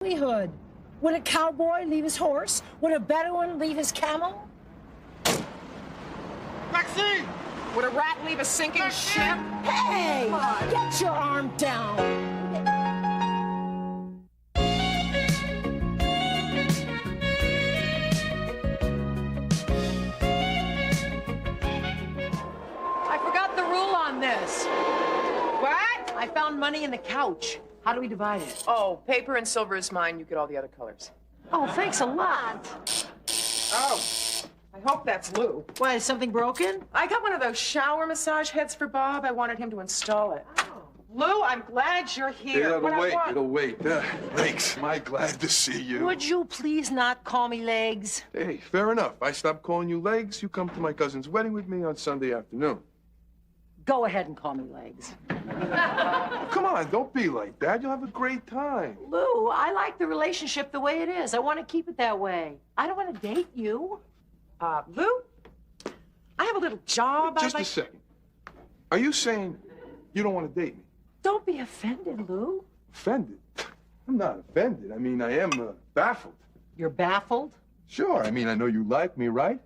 livelihood. Would a cowboy leave his horse? Would a Bedouin leave his camel? Maxine! Would a rat leave a sinking ship? Hey! Get your arm down! I forgot the rule on this. What? I found money in the couch. How do we divide it? Oh, paper and silver is mine. You get all the other colors. Oh, thanks a lot. Oh, I hope that's Lou. Why, is something broken? I got one of those shower massage heads for Bob. I wanted him to install it. Oh. Lou, I'm glad you're here. It'll wait. Legs, my glad to see you. Would you please not call me Legs? Hey, fair enough. I stopped calling you Legs. You come to my cousin's wedding with me on Sunday afternoon. Go ahead and call me Legs. Come on, don't be like that. You'll have a great time. Lou, I like the relationship the way it is. I want to keep it that way. I don't want to date you. Lou, I have a little job Just a second. Are you saying you don't want to date me? Don't be offended, Lou. Offended? I'm not offended. I mean, I am baffled. You're baffled? Sure. I mean, I know you like me, right?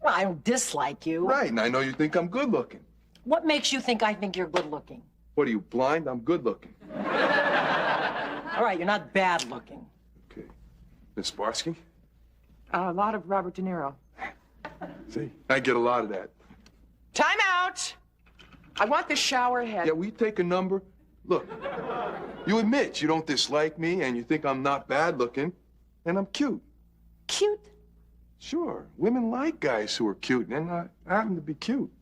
Well, I don't dislike you. Right, and I know you think I'm good looking. What makes you think I think you're good looking? What are you, blind? I'm good looking. All right, you're not bad looking. Okay. Miss Barsky? A lot of Robert De Niro. See, I get a lot of that. Time out! I want the shower head. Yeah, we take a number. Look, you admit you don't dislike me and you think I'm not bad looking, and I'm cute. Cute? Sure, women like guys who are cute, and I happen to be cute.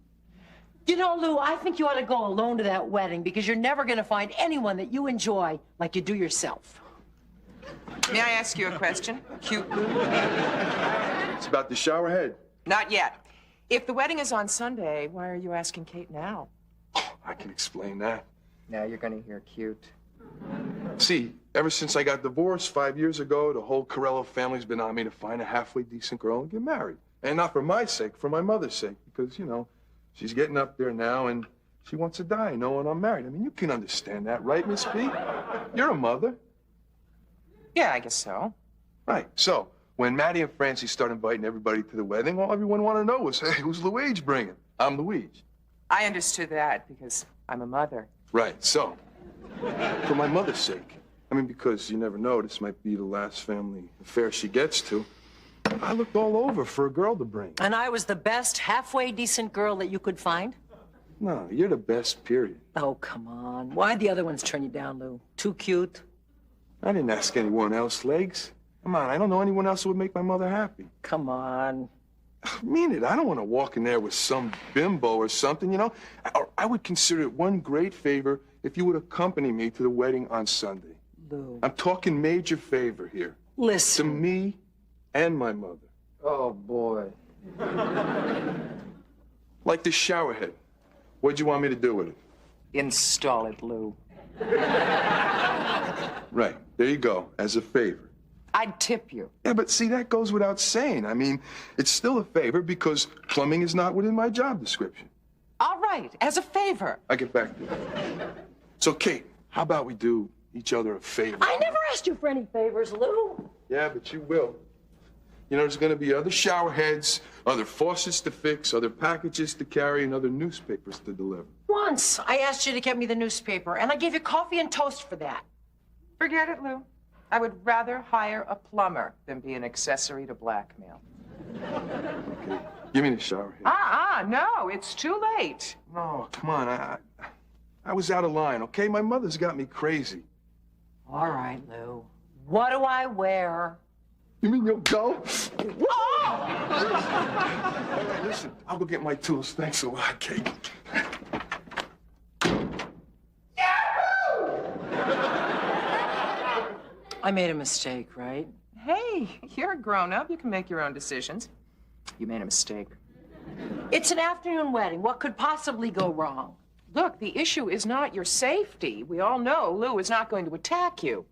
You know, Lou, I think you ought to go alone to that wedding because you're never going to find anyone that you enjoy like you do yourself. May I ask you a question? Cute Lou? It's about the shower head. Not yet. If the wedding is on Sunday, why are you asking Kate now? I can explain that. Now you're gonna hear cute. See, ever since I got divorced 5 years ago, the whole Corello family's been on me to find a halfway decent girl and get married. And not for my sake, for my mother's sake, because, you know, she's getting up there now and she wants to die knowing I'm married. I mean, you can understand that, right, Miss B? You're a mother. Yeah, I guess so. Right. So, when Maddie and Francie started inviting everybody to the wedding, all everyone wanted to know was, hey, who's Luigi bringing? I'm Luigi. I understood that because I'm a mother. Right. So, for my mother's sake, I mean, because you never know, this might be the last family affair she gets to, I looked all over for a girl to bring. And I was the best halfway decent girl that you could find? No, you're the best, period. Oh, come on. Why'd the other ones turn you down, Lou? Too cute? I didn't ask anyone else, Legs. Come on, I don't know anyone else who would make my mother happy. Come on. I mean it. I don't want to walk in there with some bimbo or something, you know? I would consider it one great favor if you would accompany me to the wedding on Sunday. Lou. I'm talking major favor here. Listen. To me and my mother. Oh, boy. Like this shower head. What'd you want me to do with it? Install it, Lou. Right. There you go. As a favor. I'd tip you. Yeah, but see, that goes without saying. I mean, it's still a favor because plumbing is not within my job description. All right, as a favor. I'll get back to you. So, Kate, how about we do each other a favor? I never asked you for any favors, Lou. Yeah, but you will. You know, there's going to be other shower heads, other faucets to fix, other packages to carry, and other newspapers to deliver. Once I asked you to get me the newspaper, and I gave you coffee and toast for that. Forget it, Lou. I would rather hire a plumber than be an accessory to blackmail. Okay, give me the shower head. No, it's too late. No, come on, I was out of line, okay? My mother's got me crazy. All right, Lou. What do I wear? You mean you'll go? Oh! All right, listen, I'll go get my tools. Thanks a lot, Kate. I made a mistake, right? Hey, you're a grown-up. You can make your own decisions. You made a mistake. It's an afternoon wedding. What could possibly go wrong? Look, the issue is not your safety. We all know Lou is not going to attack you.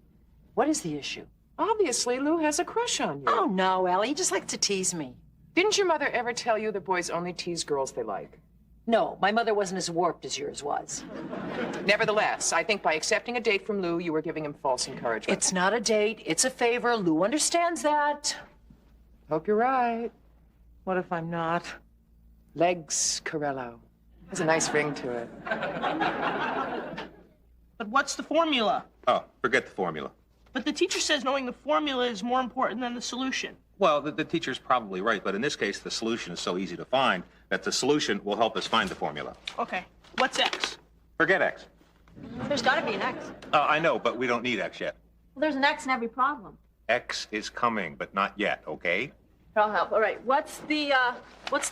What is the issue? Obviously, Lou has a crush on you. Oh, no, Ellie. He just likes to tease me. Didn't your mother ever tell you that boys only tease girls they like? No, my mother wasn't as warped as yours was. Nevertheless, I think by accepting a date from Lou, you were giving him false encouragement. It's not a date, it's a favor. Lou understands that. Hope you're right. What if I'm not? Legs, Corello. Has a nice ring to it. But what's the formula? Oh, forget the formula. But the teacher says knowing the formula is more important than the solution. Well, the teacher's probably right, but in this case, the solution is so easy to find that the solution will help us find the formula. Okay, what's X? Forget X. There's got to be an X. I know, but we don't need X yet. Well, there's an X in every problem. X is coming, but not yet, okay? I'll help. All right, what's the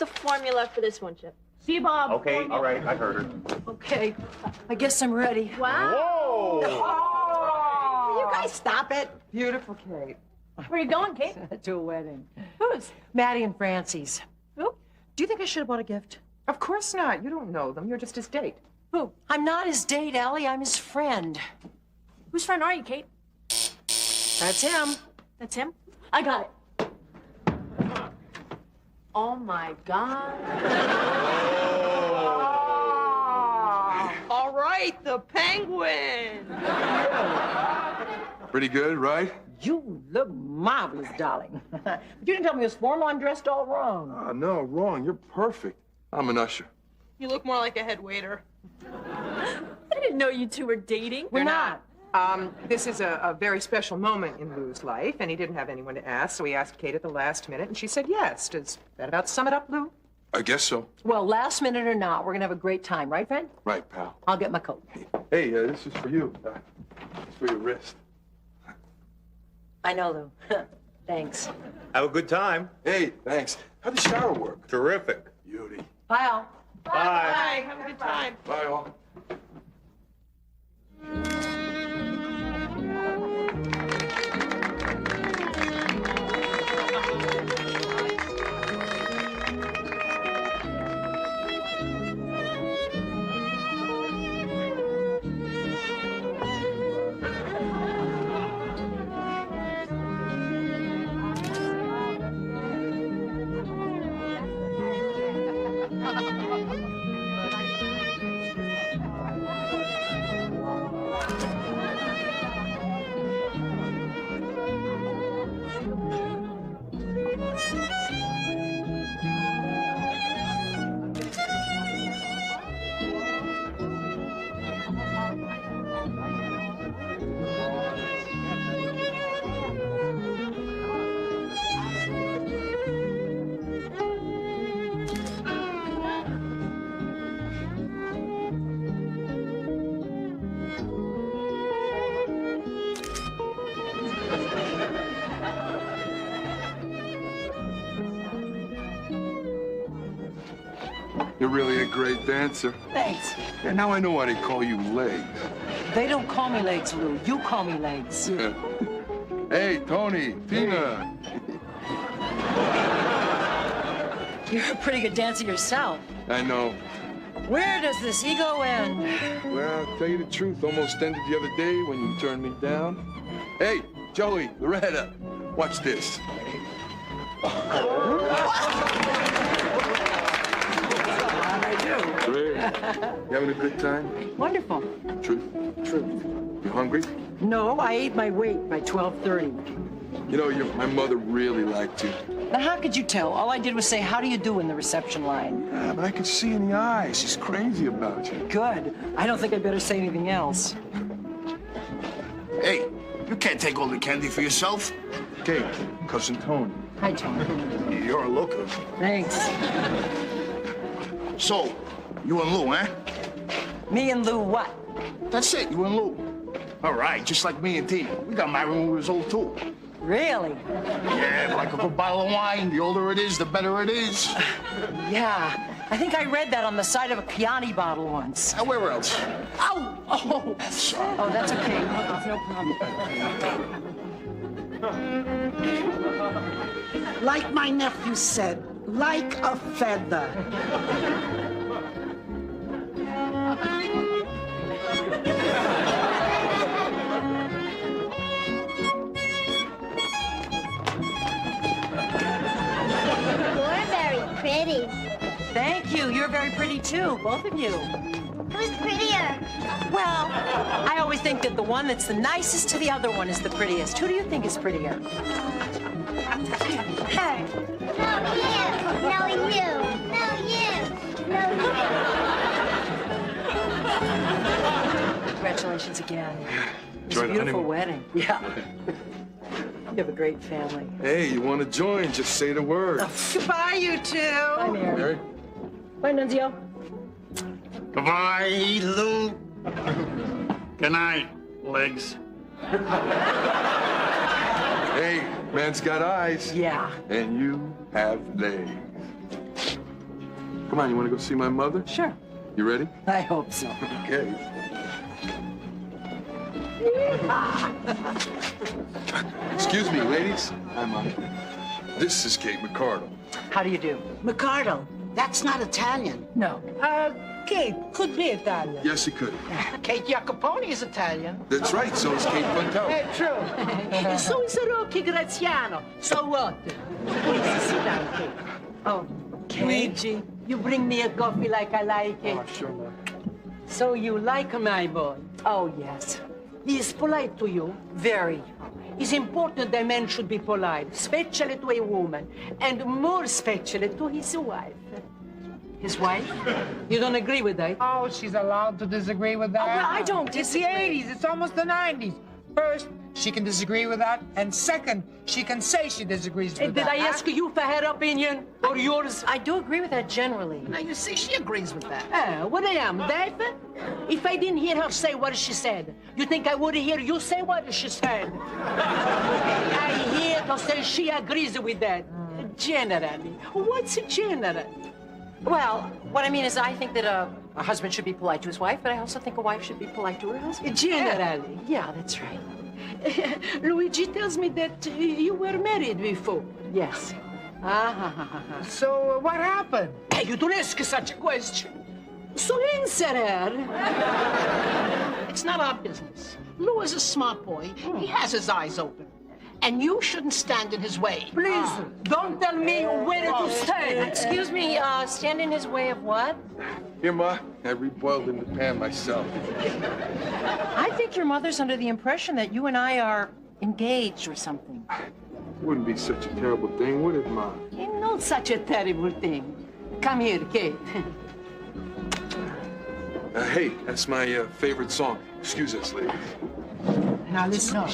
formula for this one, Chip? See, Bob. Okay, formula. all right, I heard her. Okay, I guess I'm ready. Wow. Whoa! You guys stop it. Beautiful, Kate. Where are you going, Kate? To a wedding. Whose? Maddie and Francie's. Who? Do you think I should have bought a gift? Of course not. You don't know them. You're just his date. Who? I'm not his date, Allie. I'm his friend. Whose friend are you, Kate? That's him. That's him? I got it. Oh, my God. All right, the penguin. Pretty good, right? You look marvelous, darling. But you didn't tell me it was formal. I'm dressed all wrong. Oh, no, wrong. You're perfect. I'm an usher. You look more like a head waiter. I didn't know you two were dating. We're not. This is a very special moment in Lou's life, and he didn't have anyone to ask, so he asked Kate at the last minute, and she said yes. Does that about sum it up, Lou? I guess so. Well, last minute or not, we're going to have a great time, right, friend? Right, pal. I'll get my coat. Hey, this is for you. It's for your wrist. I know, Lou. Thanks. Have a good time. Hey, thanks. How'd the shower work? Terrific. Beauty. Bye, all. Bye. Bye. Have a good time. Bye, all. You're really a great dancer. Thanks. Yeah, now I know why they call you Legs. They don't call me Legs, Lou. You call me Legs. Yeah. Hey, Tony, Tina. You're a pretty good dancer yourself. I know. Where does this ego end? Well, tell you the truth, almost ended the other day when you turned me down. Hey, Joey, Loretta, watch this. Great. You having a good time? Wonderful. Truth? Truth. You hungry? No, I ate my weight by 12:30. You know, my mother really liked you. Now, how could you tell? All I did was say, how do you do in the reception line? Yeah, but I could see in the eyes. She's crazy about you. Good. I don't think I'd better say anything else. Hey, you can't take all the candy for yourself. Kate, cousin Tony. Hi, Tony. You're a looker. Thanks. So, you and Lou, eh? Me and Lou what? That's it, you and Lou. All right, just like me and Tina. We got married when we was old, too. Really? Yeah, but like a good bottle of wine. The older it is, the better it is. Yeah. I think I read that on the side of a Chianti bottle once. Now, where else? Ow! Oh! Oh, that's okay. It's no problem. Like my nephew said, like a feather. You're very pretty. Thank you. You're very pretty, too, both of you. Who's prettier? Well, I always think that the one that's the nicest to the other one is the prettiest. Who do you think is prettier? Her. No, you. No, you. Congratulations again. It was Enjoy a the beautiful honeymoon. wedding. Yeah. You have a great family. Hey, you want to join? Just say the word. Goodbye, you two. Bye, Mary. Mary? Bye, Nunzio. Goodbye, Lou. Good night, legs. Hey, man's got eyes. Yeah. And you have legs. Come on, you want to go see my mother? Sure. You ready? I hope so. Okay. Excuse me, ladies. This is Kate McCardle. How do you do? Ricardo, that's not Italian. No. Kate could be Italian. Yes, it could. Kate Jacoponi is Italian. That's right. So is Kate Funtel. True. And so is Rocky Graziano. So what? Please sit down, Kate. Oh, Kate. Luigi, you bring me a coffee like I like it. Oh, sure, man. So you like my boy? Oh, yes. He is polite to you. Very. It's important that men should be polite, especially to a woman, and more especially to his wife. His wife? You don't agree with that? Oh, she's allowed to disagree with that. Oh, well, I don't It's the disagree. 80s. It's almost the 90s. First, she can disagree with that, and second, she can say she disagrees with Did that. I ask you for her opinion or yours? I do agree with that generally. Now, you see, she agrees with that. What I am, deaf? If I didn't hear her say what she said, you think I would hear you say what she said? I hear her say she agrees with that. Generally. What's general? Well, what I mean is I think that a husband should be polite to his wife, but I also think a wife should be polite to her husband. Generally. Yeah, that's right. Luigi tells me that you were married before. Yes. So, what happened? Hey, you don't ask such a question. So answer her. It's not our business. Lou is a smart boy. He has his eyes open. And you shouldn't stand in his way. Please, don't tell me where to stand. Excuse me, stand in his way of what? Here, Ma. I reboiled in the pan myself. I think your mother's under the impression that you and I are engaged or something. Wouldn't be such a terrible thing, would it, Ma? Not such a terrible thing. Come here, Kate. Hey, that's my favorite song. Excuse us, ladies. Now listen. All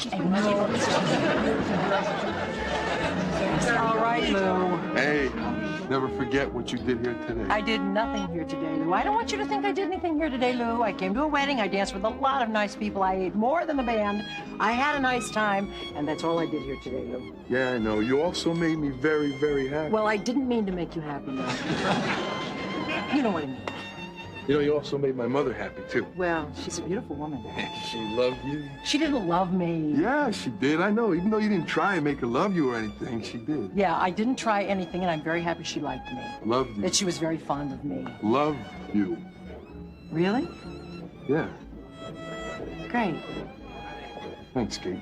right, Lou. Hey, never forget what you did here today. I did nothing here today, Lou. I don't want you to think I did anything here today, Lou. I came to a wedding. I danced with a lot of nice people. I ate more than the band. I had a nice time, and that's all I did here today, Lou. Yeah, I know. You also made me very, very happy. Well, I didn't mean to make you happy, Lou. You know what I mean. You know, you also made my mother happy, too. Well, she's a beautiful woman. She loved you. She didn't love me. Yeah, she did. I know. Even though you didn't try and make her love you or anything, she did. Yeah, I didn't try anything, and I'm very happy she liked me. Loved you. That she was very fond of me. Love you. Really? Yeah. Great. Thanks, Kate.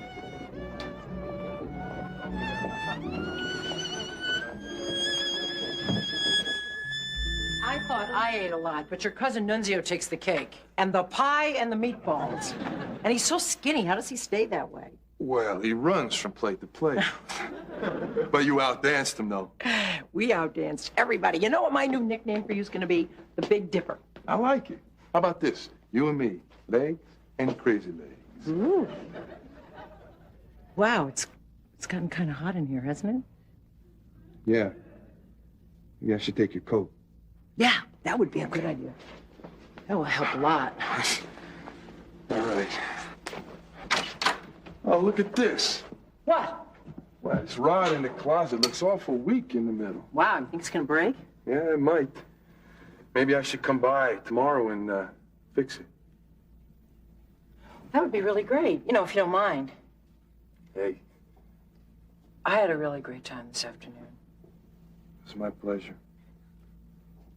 I thought I ate a lot, but your cousin Nunzio takes the cake. And the pie and the meatballs. And he's so skinny. How does he stay that way? Well, he runs from plate to plate. But you outdanced him, though. We outdanced everybody. You know what my new nickname for you is going to be? The Big Dipper. I like it. How about this? You and me, legs and crazy legs. Ooh. Wow, it's gotten kind of hot in here, hasn't it? Yeah. Maybe I should take your coat. Yeah, that would be a good idea. That will help a lot. All right. Oh, look at this. What? Well, this rod in the closet looks awful weak in the middle. Wow, you think it's going to break? Yeah, it might. Maybe I should come by tomorrow and fix it. That would be really great, you know, if you don't mind. Hey, I had a really great time this afternoon. it's my pleasure.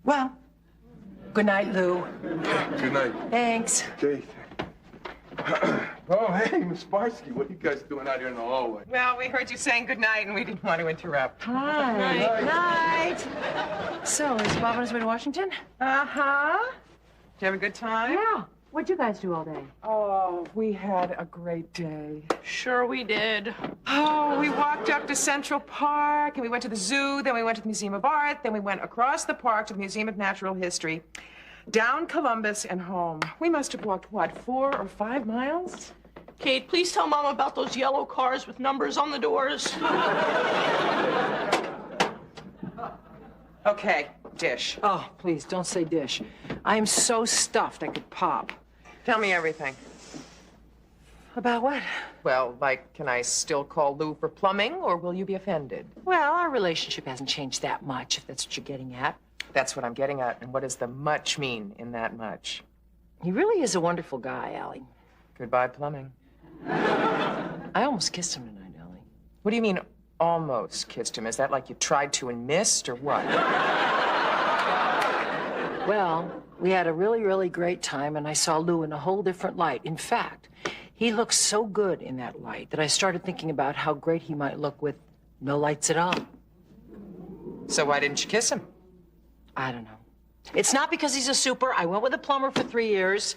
Well, good night, Lou. Good night. Thanks. Kate. Oh, hey, Miss Barsky, what are you guys doing out here in the hallway? Well, we heard you saying goodnight, and we didn't want to interrupt. Hi. Night. So, is Bob on his way to Washington? Uh-huh. Did you have a good time? Yeah. What'd you guys do all day? Oh, we had a great day. Sure we did. Oh, we walked up to Central Park, and we went to the zoo, then we went to the Museum of Art, then we went across the park to the Museum of Natural History, down Columbus and home. We must have walked, what, 4 or 5 miles? Kate, please tell Mom about those yellow cars with numbers on the doors. Okay, dish. Oh, please, don't say dish. I am so stuffed I could pop. Tell me everything. About what? Well, like, can I still call Lou for plumbing, or will you be offended? Well, our relationship hasn't changed that much, if that's what you're getting at. That's what I'm getting at. And what does the much mean in that much? He really is a wonderful guy, Allie. Goodbye, plumbing. I almost kissed him tonight, Allie. What do you mean, almost kissed him? Is that like you tried to and missed, or what? Well, we had a really, really great time, and I saw Lou in a whole different light. In fact, he looked so good in that light that I started thinking about how great he might look with no lights at all. So why didn't you kiss him? I don't know. It's not because he's a super. I went with a plumber for 3 years.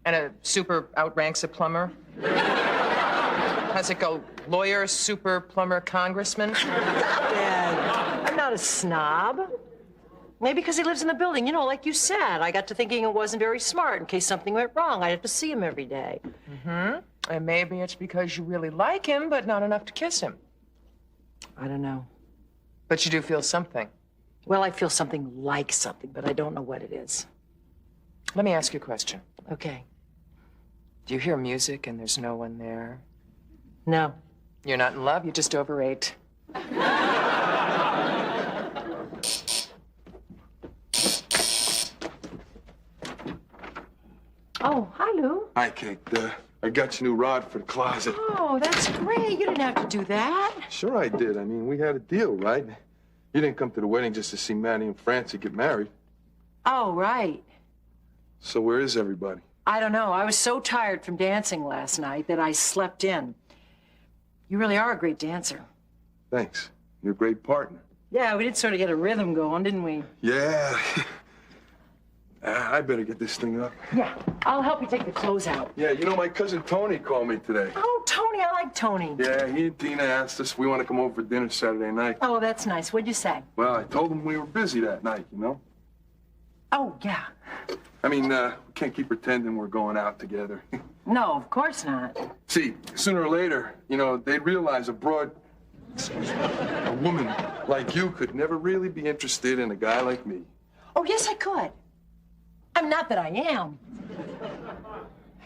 And a super outranks a plumber? How's it go? Lawyer, super, plumber, congressman? Dad, I'm not a snob. Maybe because he lives in the building. You know, like you said, I got to thinking it wasn't very smart in case something went wrong. I'd have to see him every day. Mm-hmm. And maybe it's because you really like him, but not enough to kiss him. I don't know. But you do feel something. Well, I feel something like something, but I don't know what it is. Let me ask you a question. Okay. Do you hear music and there's no one there? No. You're not in love, you just overate. Oh, hi, Lou. Hi, Kate. I got your new rod for the closet. Oh, that's great. You didn't have to do that. Sure I did. I mean, we had a deal, right? You didn't come to the wedding just to see Maddie and Francie get married. Oh, right. So where is everybody? I don't know. I was so tired from dancing last night that I slept in. You really are a great dancer. Thanks. You're a great partner. Yeah, we did sort of get a rhythm going, didn't we? Yeah. I better get this thing up. Yeah, I'll help you take the clothes out. Yeah, you know, my cousin Tony called me today. Oh, Tony, I like Tony. Yeah, he and Tina asked us if we want to come over for dinner Saturday night. Oh, that's nice. What'd you say? Well, I told them we were busy that night, you know? Oh, yeah. I mean, we can't keep pretending we're going out together. No, of course not. See, sooner or later, you know, they'd realize a woman like you could never really be interested in a guy like me. Oh, yes, I could. I'm not that I am.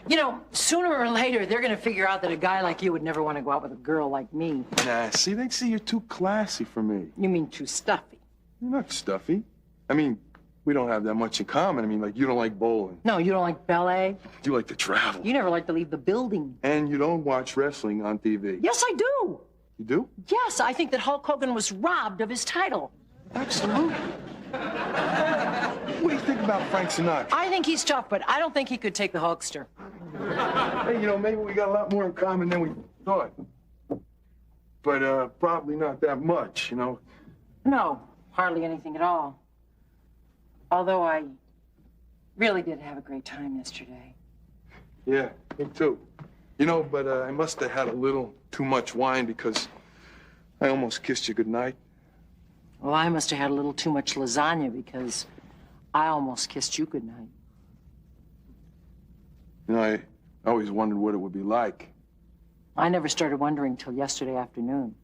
You know, sooner or later, they're going to figure out that a guy like you would never want to go out with a girl like me. Nah, see, they'd see you're too classy for me. You mean too stuffy? You're not stuffy. I mean, we don't have that much in common. I mean, like, you don't like bowling. No, you don't like ballet. You like to travel. You never like to leave the building. And you don't watch wrestling on TV. Yes, I do. You do? Yes, I think that Hulk Hogan was robbed of his title. Absolutely. What do you think about Frank Sinatra? I think he's tough, but I don't think he could take the Hulkster. Hey, you know, maybe we got a lot more in common than we thought. But probably not that much, you know? No, hardly anything at all. Although I really did have a great time yesterday. Yeah, me too. You know, but I must have had a little too much wine because I almost kissed you goodnight. Well, I must have had a little too much lasagna because I almost kissed you goodnight. You know, I always wondered what it would be like. I never started wondering till yesterday afternoon.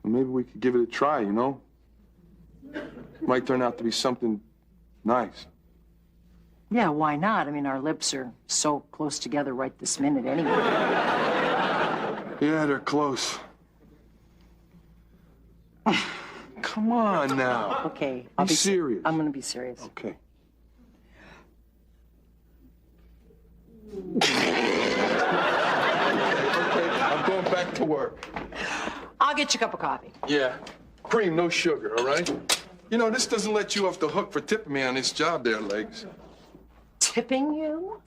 Well, maybe we could give it a try, you know? Might turn out to be something nice. Yeah, why not? I mean, our lips are so close together right this minute anyway. Yeah, they're close. Come on now. Okay. Be serious. I'm gonna be serious. Okay. Okay, I'm going back to work. I'll get you a cup of coffee. Yeah. Cream, no sugar, all right? You know, this doesn't let you off the hook for tipping me on this job there, Legs. Tipping you?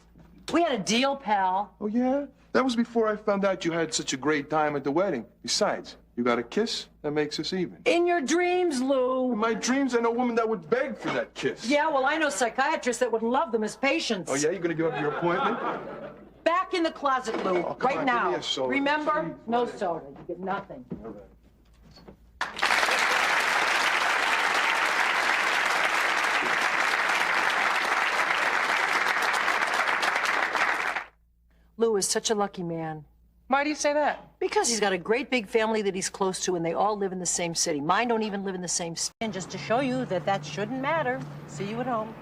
We had a deal, pal. Oh, yeah? That was before I found out you had such a great time at the wedding. Besides, you got a kiss? That makes us even. In your dreams, Lou. In my dreams, I know a woman that would beg for that kiss. Yeah, well, I know psychiatrists that would love them as patients. Oh, yeah? You're gonna give up your appointment? Back in the closet, Lou, Oh, come right on, now. give me a soda. Remember? No soda. You get nothing. All right. Lou is such a lucky man. Why do you say that? Because he's got a great big family that he's close to, and they all live in the same city. Mine don't even live in the same city. And just to show you that that shouldn't matter. See you at home.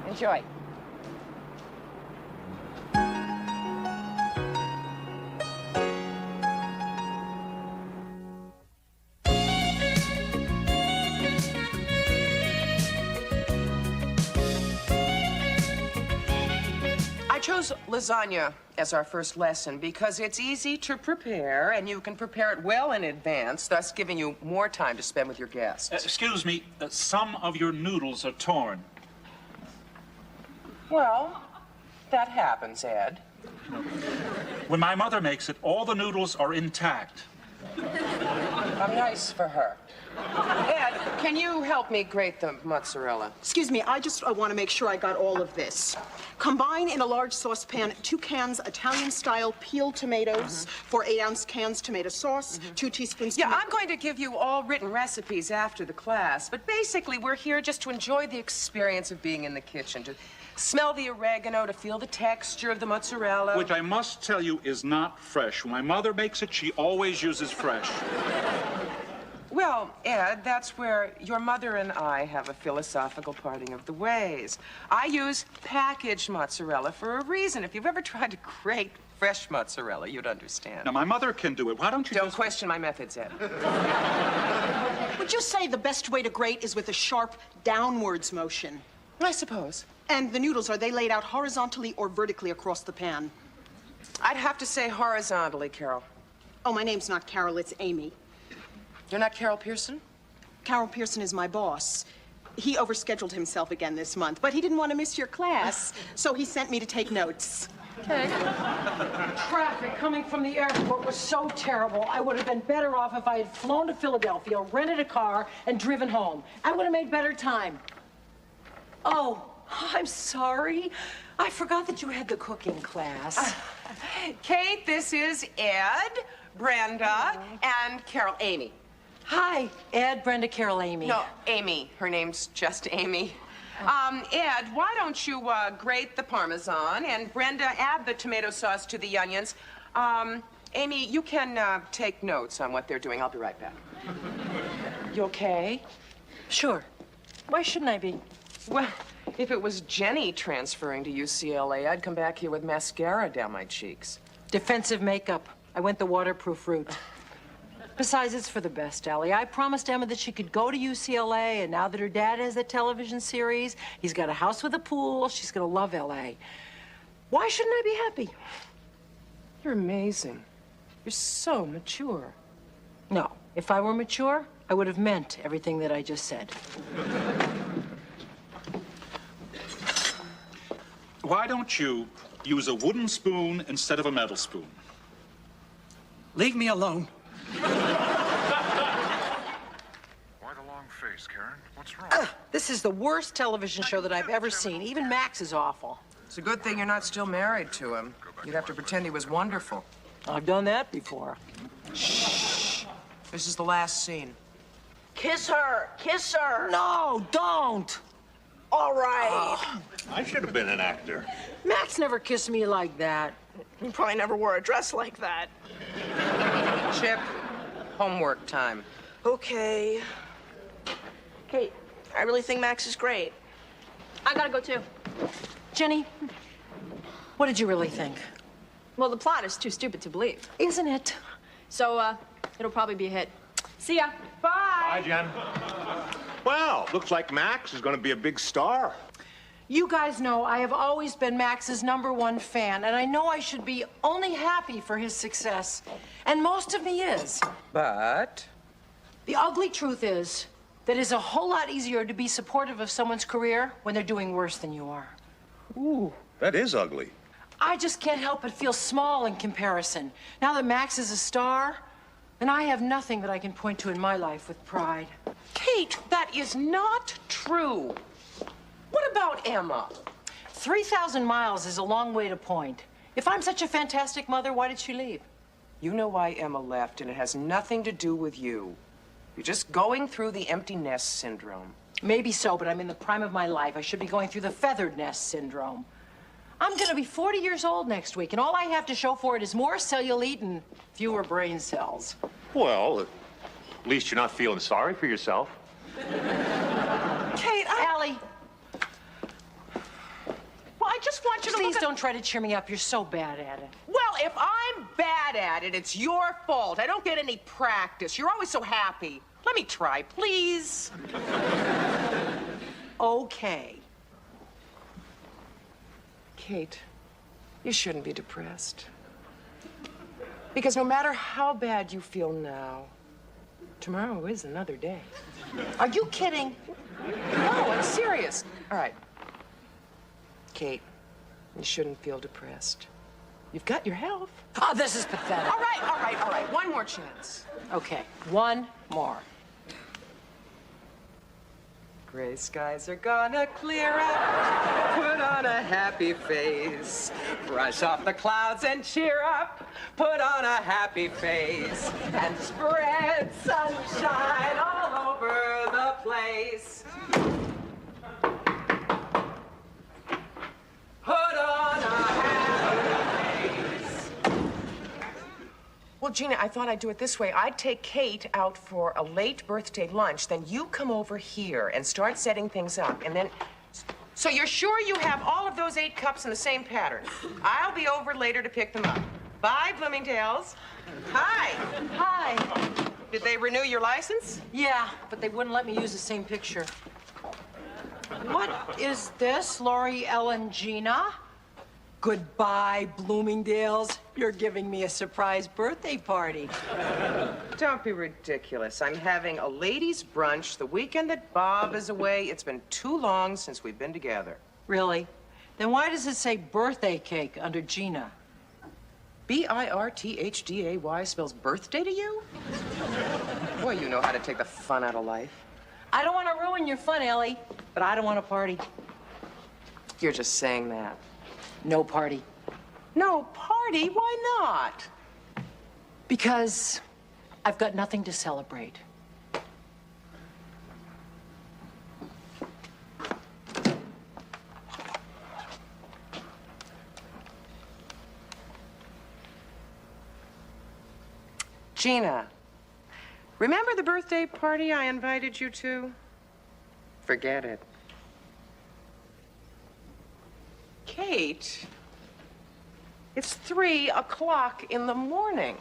Enjoy. I chose lasagna as our first lesson because it's easy to prepare and you can prepare it well in advance, thus giving you more time to spend with your guests. Excuse me, some of your noodles are torn. Well, that happens, Ed. When my mother makes it, all the noodles are intact. How nice for her. Ed, can you help me grate the mozzarella? Excuse me, I just want to make sure I got all of this. Combine in a large saucepan 2 cans Italian-style peeled tomatoes, 4 8-ounce cans tomato sauce, 2 teaspoons. Yeah, I'm going to give you all written recipes after the class, but basically we're here just to enjoy the experience of being in the kitchen, to smell the oregano, to feel the texture of the mozzarella. Which I must tell you is not fresh. When my mother makes it, she always uses fresh. Well, Ed, that's where your mother and I have a philosophical parting of the ways. I use packaged mozzarella for a reason. If you've ever tried to grate fresh mozzarella, you'd understand. Now, my mother can do it. Why don't you Don't question my methods, Ed. Would you say the best way to grate is with a sharp downwards motion? I suppose. And the noodles, are they laid out horizontally or vertically across the pan? I'd have to say horizontally, Carol. Oh, my name's not Carol, it's Amy. You're not Carol Pearson? Carol Pearson is my boss. He overscheduled himself again this month, but he didn't want to miss your class, so he sent me to take notes. Okay. Traffic coming from the airport was so terrible. I would have been better off if I had flown to Philadelphia, rented a car, and driven home. I would have made better time. Oh, I'm sorry. I forgot that you had the cooking class. Kate, this is Ed, Brenda, and Carol. Amy. Hi, Ed, Brenda, Carol, Amy. No, Amy. Her name's just Amy. Ed, why don't you grate the Parmesan, and Brenda, add the tomato sauce to the onions. Amy, you can take notes on what they're doing. I'll be right back. You okay? Sure. Why shouldn't I be? Well, if it was Jenny transferring to UCLA, I'd come back here with mascara down my cheeks. Defensive makeup. I went the waterproof route. Besides, it's for the best, Allie. I promised Emma that she could go to UCLA, and now that her dad has that television series, he's got a house with a pool, she's gonna love LA. Why shouldn't I be happy? You're amazing. You're so mature. No, if I were mature, I would have meant everything that I just said. Why don't you use a wooden spoon instead of a metal spoon? Leave me alone. Quite a long face, Karen. What's wrong? This is the worst television show that I've ever seen. Even Max is awful. It's a good thing you're not still married to him. You'd have to pretend he was wonderful. I've done that before. Shh. This is the last scene. Kiss her. Kiss her. No, don't. All right. I should have been an actor. Max never kissed me like that. You probably never wore a dress like that. Chip, homework time. Okay. Kate, I really think Max is great. I gotta go too. Jenny, what did you really think? Well, the plot is too stupid to believe. Isn't it? So, it'll probably be a hit. See ya. Bye. Hi, Jen. Well, looks like Max is going to be a big star. You guys know I have always been Max's #1 fan, and I know I should be only happy for his success. And most of me is. But The ugly truth is that it's a whole lot easier to be supportive of someone's career when they're doing worse than you are. Ooh, that is ugly. I just can't help but feel small in comparison. Now that Max is a star, and I have nothing that I can point to in my life with pride. Kate, that is not true. What about Emma? 3,000 miles is a long way to point. If I'm such a fantastic mother, why did she leave? You know why Emma left, and it has nothing to do with you. You're just going through the empty nest syndrome. Maybe so, but I'm in the prime of my life. I should be going through the feathered nest syndrome. I'm gonna be 40 years old next week, and all I have to show for it is more cellulite and fewer brain cells. Well, at least you're not feeling sorry for yourself. Kate, Allie. Well, I just want you to Please don't try to cheer me up. You're so bad at it. Well, if I'm bad at it, it's your fault. I don't get any practice. You're always so happy. Let me try, please. Okay. Kate, you shouldn't be depressed. Because no matter how bad you feel now, tomorrow is another day. Are you kidding? No, I'm serious. All right. Kate, you shouldn't feel depressed. You've got your health. Oh, this is pathetic. All right, all right, all right. One more chance. Okay, one more. Gray skies are gonna clear up. Put on a happy face. Brush off the clouds and cheer up. Put on a happy face. And spread sunshine all over the place. Put on a happy face. Well, Gina, I thought I'd do it this way. I'd take Kate out for a late birthday lunch, then you come over here and start setting things up, and then... So you're sure you have all of those 8 cups in the same pattern? I'll be over later to pick them up. Bye, Bloomingdale's. Hi. Hi. Did they renew your license? Yeah, but they wouldn't let me use the same picture. What is this, Lori, Ellen, Gina? Goodbye, Bloomingdale's. You're giving me a surprise birthday party. Don't be ridiculous. I'm having a ladies' brunch the weekend that Bob is away. It's been too long since we've been together. Really? Then why does it say birthday cake under Gina? B-I-R-T-H-D-A-Y spells birthday to you? Boy, you know how to take the fun out of life. I don't want to ruin your fun, Ellie, but I don't want to party. You're just saying that. No party. No party? Why not? Because I've got nothing to celebrate. Gina, remember the birthday party I invited you to? Forget it. Kate, it's 3 o'clock in the morning.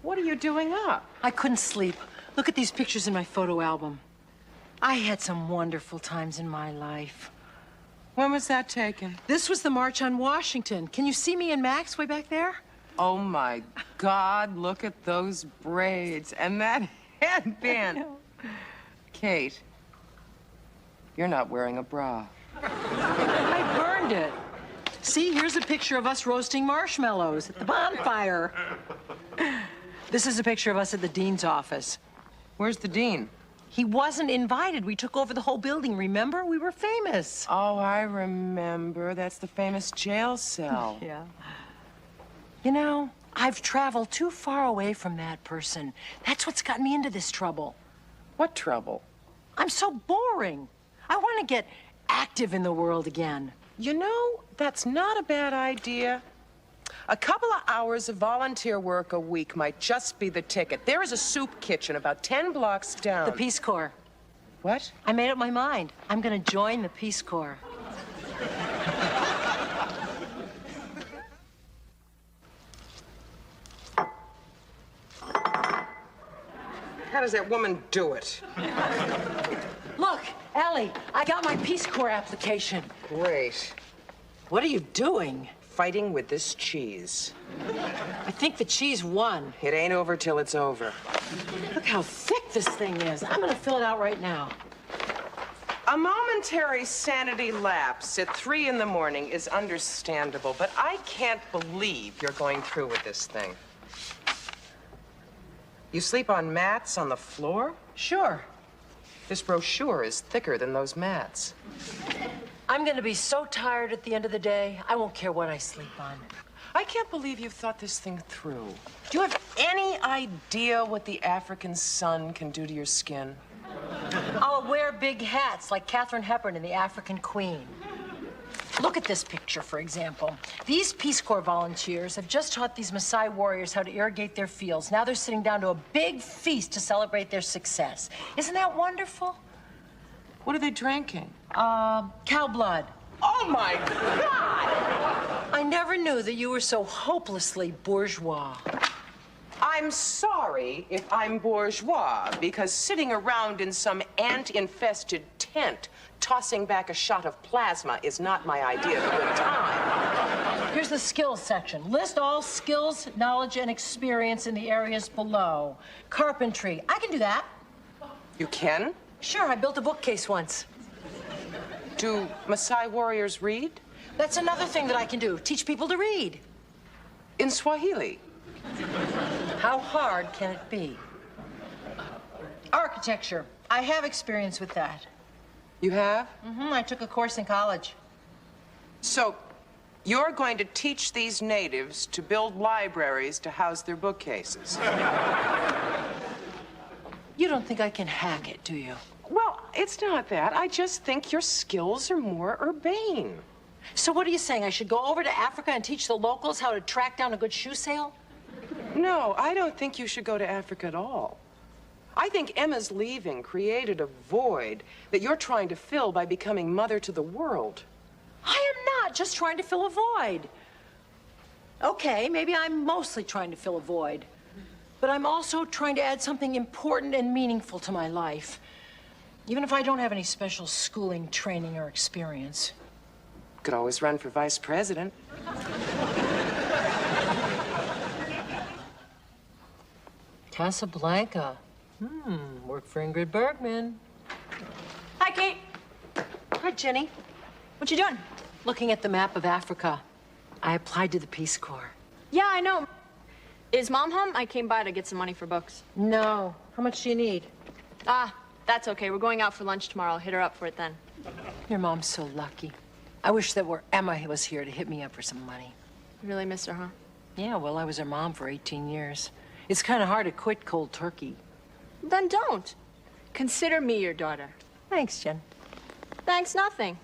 What are you doing up? I couldn't sleep. Look at these pictures in my photo album. I had some wonderful times in my life. When was that taken? This was the March on Washington. Can you see me and Max way back there? Oh, my God, look at those braids and that headband. Kate, you're not wearing a bra. I burned it. See, here's a picture of us roasting marshmallows at the bonfire. This is a picture of us at the dean's office. Where's the dean? He wasn't invited. We took over the whole building, remember? We were famous. Oh, I remember. That's the famous jail cell. Yeah. You know, I've traveled too far away from that person. That's what's got me into this trouble. What trouble? I'm so boring. I want to get active in the world again. You know, that's not a bad idea. A couple of hours of volunteer work a week might just be the ticket. There is a soup kitchen about 10 blocks down. The Peace Corps. What? I made up my mind. I'm going to join the Peace Corps. How does that woman do it? Look, Allie, I got my Peace Corps application. Great. What are you doing? fighting with this cheese. I think the cheese won. It ain't over till it's over. Look how thick this thing is. I'm gonna fill it out right now. A momentary sanity lapse at 3 in the morning is understandable, but I can't believe you're going through with this thing. You sleep on mats on the floor? Sure. This brochure is thicker than those mats. I'm gonna be so tired at the end of the day, I won't care what I sleep on. I can't believe you've thought this thing through. Do you have any idea what the African sun can do to your skin? I'll wear big hats like Katharine Hepburn in The African Queen. Look at this picture, for example. These Peace Corps volunteers have just taught these Maasai warriors how to irrigate their fields. Now they're sitting down to a big feast to celebrate their success. Isn't that wonderful? What are they drinking? Cow blood. Oh, my God! I never knew that you were so hopelessly bourgeois. I'm sorry if I'm bourgeois, because sitting around in some ant-infested tent tossing back a shot of plasma is not my idea of a good time. Here's the skills section. List all skills, knowledge, and experience in the areas below. Carpentry. I can do that. You can? Sure, I built a bookcase once. Do Maasai warriors read? That's another thing that I can do. Teach people to read. In Swahili? How hard can it be? Architecture. I have experience with that. You have? I took a course in college. So, you're going to teach these natives to build libraries to house their bookcases? You don't think I can hack it, do you? Well, it's not that. I just think your skills are more urbane. So what are you saying? I should go over to Africa and teach the locals how to track down a good shoe sale? No, I don't think you should go to Africa at all. I think Emma's leaving created a void that you're trying to fill by becoming mother to the world. I am not just trying to fill a void. Okay, maybe I'm mostly trying to fill a void. But I'm also trying to add something important and meaningful to my life. Even if I don't have any special schooling, training, or experience. Could always run for vice president. Casablanca. Work for Ingrid Bergman. Hi, Kate. Hi, Jenny. What you doing? Looking at the map of Africa. I applied to the Peace Corps. Yeah, I know. Is Mom home? I came by to get some money for books. No. How much do you need? That's okay. We're going out for lunch tomorrow. I'll hit her up for it then. Your mom's so lucky. I wish that were Emma was here to hit me up for some money. You really miss her, huh? Yeah, well, I was her mom for 18 years. It's kind of hard to quit cold turkey. Then don't. Consider me your daughter. Thanks, Jen. Thanks, nothing.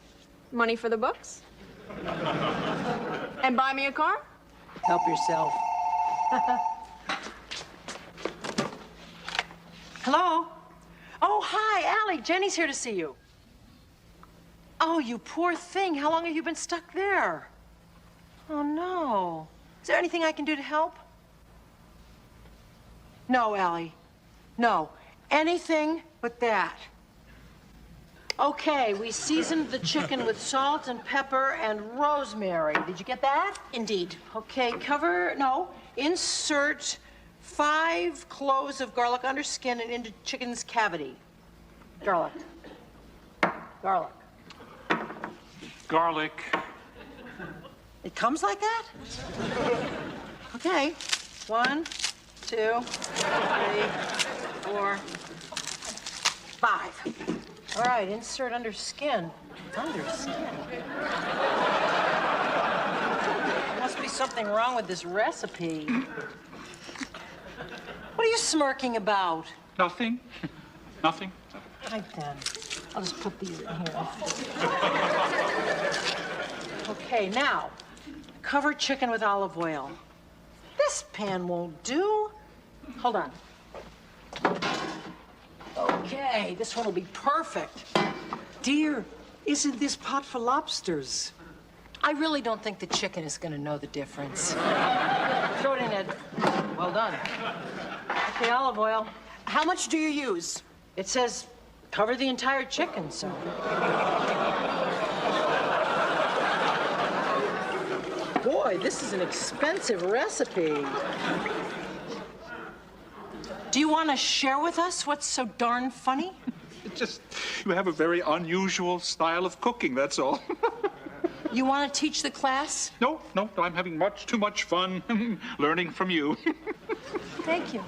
Money for the books? And buy me a car? Help yourself. Hello? Oh, hi, Allie. Jenny's here to see you. Oh, you poor thing. How long have you been stuck there? Oh, no. Is there anything I can do to help? No, Allie. No. Anything but that. Okay, we seasoned the chicken with salt and pepper and rosemary. Did you get that? Indeed. Okay, insert 5 cloves of garlic under skin and into chicken's cavity. Garlic. Garlic. Garlic. It comes like that? Okay. 1, 2, 3, 4, 5. All right, insert under skin. Under skin? There must be something wrong with this recipe. What are you smirking about? Nothing. Nothing. Right then. I'll just put these in here. Okay, now, cover chicken with olive oil. This pan won't do. Hold on. Okay, this one will be perfect. Dear, isn't this pot for lobsters? I really don't think the chicken is going to know the difference. Throw it in, Ed. Well done. Okay, olive oil. How much do you use? It says cover the entire chicken, so. Boy, Boy, this is an expensive recipe. Do you want to share with us what's so darn funny? It's just, you have a very unusual style of cooking, that's all. You want to teach the class? No, I'm having too much fun learning from you. Thank you.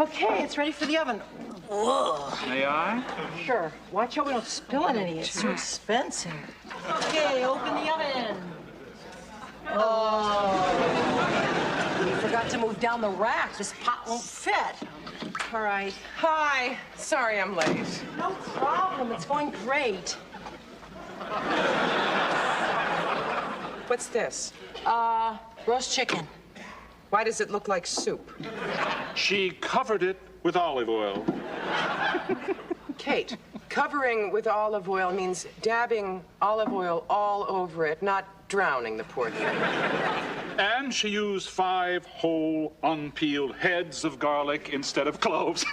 Okay, it's ready for the oven. Whoa. May I? Sure. Watch out we don't spill it any. It's so expensive. Okay, open the oven. Oh. You forgot to move down the rack. This pot won't fit. All right. Hi. Sorry I'm late. No problem. It's going great. What's this? Roast chicken. Why does it look like soup? She covered it with olive oil. Kate, covering with olive oil means dabbing olive oil all over it, not drowning the poor thing. And she used 5 whole, unpeeled heads of garlic instead of cloves.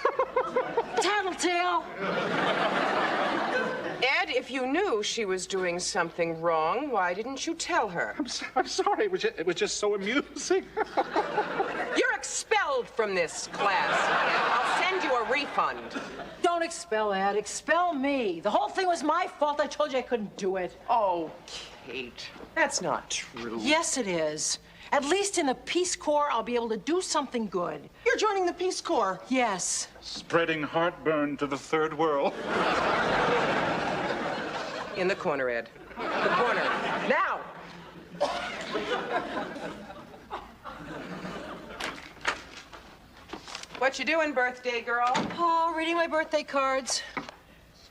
Tattletale! Ed, if you knew she was doing something wrong, why didn't you tell her? I'm sorry. It was just so amusing. You're expelled from this class. I'll send you a refund. Don't expel Ed. Expel me. The whole thing was my fault. I told you I couldn't do it. Oh, Kate, that's not true. Yes, it is. At least in the Peace Corps, I'll be able to do something good. You're joining the Peace Corps. Yes. Spreading heartburn to the third world. In the corner, Ed. The corner. Now! What you doing, birthday girl? Oh, reading my birthday cards.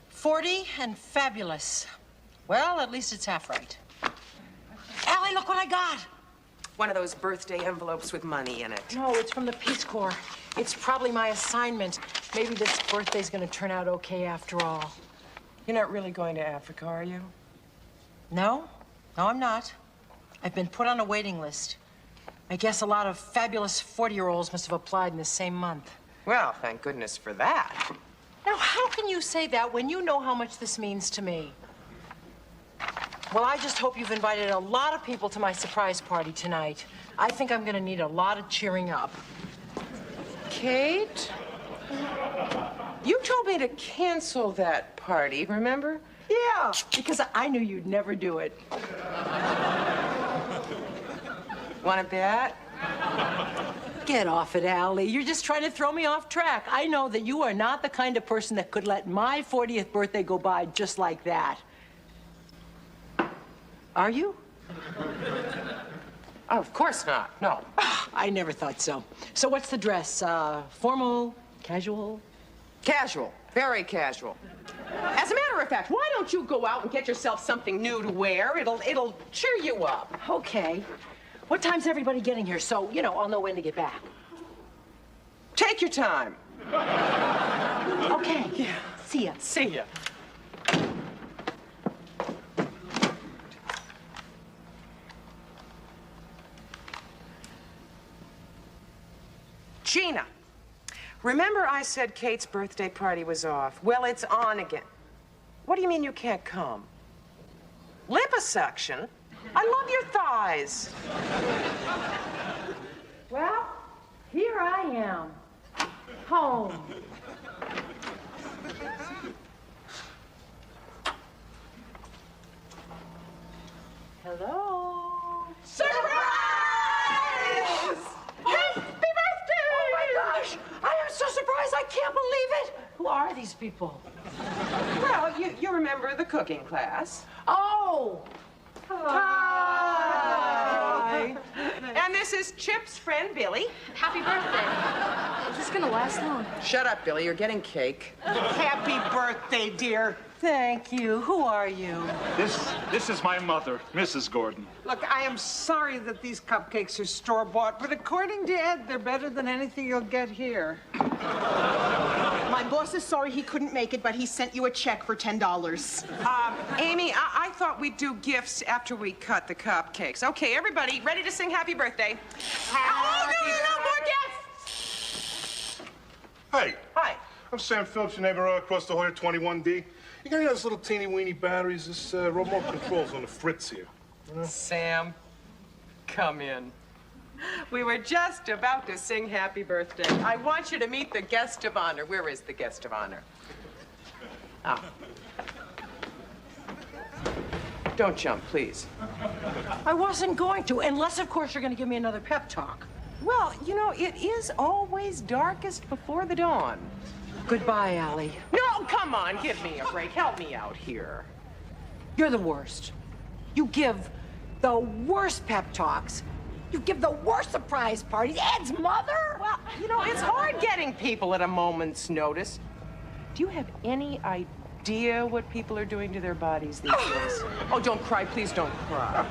40 and fabulous. Well, at least it's half right. Allie, look what I got. One of those birthday envelopes with money in it. No, it's from the Peace Corps. It's probably my assignment. Maybe this birthday's gonna turn out okay after all. You're not really going to Africa, are you? No, I'm not. I've been put on a waiting list. I guess a lot of fabulous 40-year-olds must have applied in the same month. Well, thank goodness for that. Now, how can you say that when you know how much this means to me? Well, I just hope you've invited a lot of people to my surprise party tonight. I think I'm gonna need a lot of cheering up. Kate? You told me to cancel that party, remember? Yeah, because I knew you'd never do it. Want to bet? Get off it, Allie. You're just trying to throw me off track. I know that you are not the kind of person that could let my 40th birthday go by just like that. Are you? Oh, of course not. No. I never thought so. So what's the dress? Formal? Casual? Casual. Very casual. As a matter of fact, why don't you go out and get yourself something new to wear? It'll cheer you up. Okay. What time's everybody getting here? So, I'll know when to get back. Take your time. Okay. Yeah. See ya. See ya. Gina, remember I said Kate's birthday party was off? Well, it's on again. What do you mean you can't come? Liposuction? I love your thighs. Well, here I am. Home. Hello? Surprise! Happy birthday! Oh my gosh! I am so surprised, I can't believe it! Who are these people? Well, you remember the cooking class. Oh! Hi! And this is Chip's friend, Billy. Happy birthday. Is this gonna last long? Shut up, Billy. You're getting cake. Happy birthday, dear. Thank you. Who are you? This is my mother, Mrs. Gordon. Look, I am sorry that these cupcakes are store-bought, but according to Ed, they're better than anything you'll get here. My boss is sorry he couldn't make it, but he sent you a check for $10. Amy, I thought we'd do gifts after we cut the cupcakes. Okay, everybody, ready to sing happy birthday? Oh, no, more gifts! Hey. Hi. I'm Sam Phillips, your neighbor across the hall at 21D. You got any of those little teeny-weeny batteries? This remote control's on the fritz here. Sam Come in. We were just about to sing happy birthday. I want you to meet the guest of honor. Where is the guest of honor? Ah. Don't jump, please. I wasn't going to, unless, of course, you're going to give me another pep talk. Well, you know, it is always darkest before the dawn. Goodbye, Allie. No, come on, give me a break. Help me out here. You're the worst. You give the worst pep talks. You give the worst surprise parties. Ed's mother? Well, you know, it's hard getting people at a moment's notice. Do you have any idea what people are doing to their bodies these days? Oh, don't cry. Please don't cry.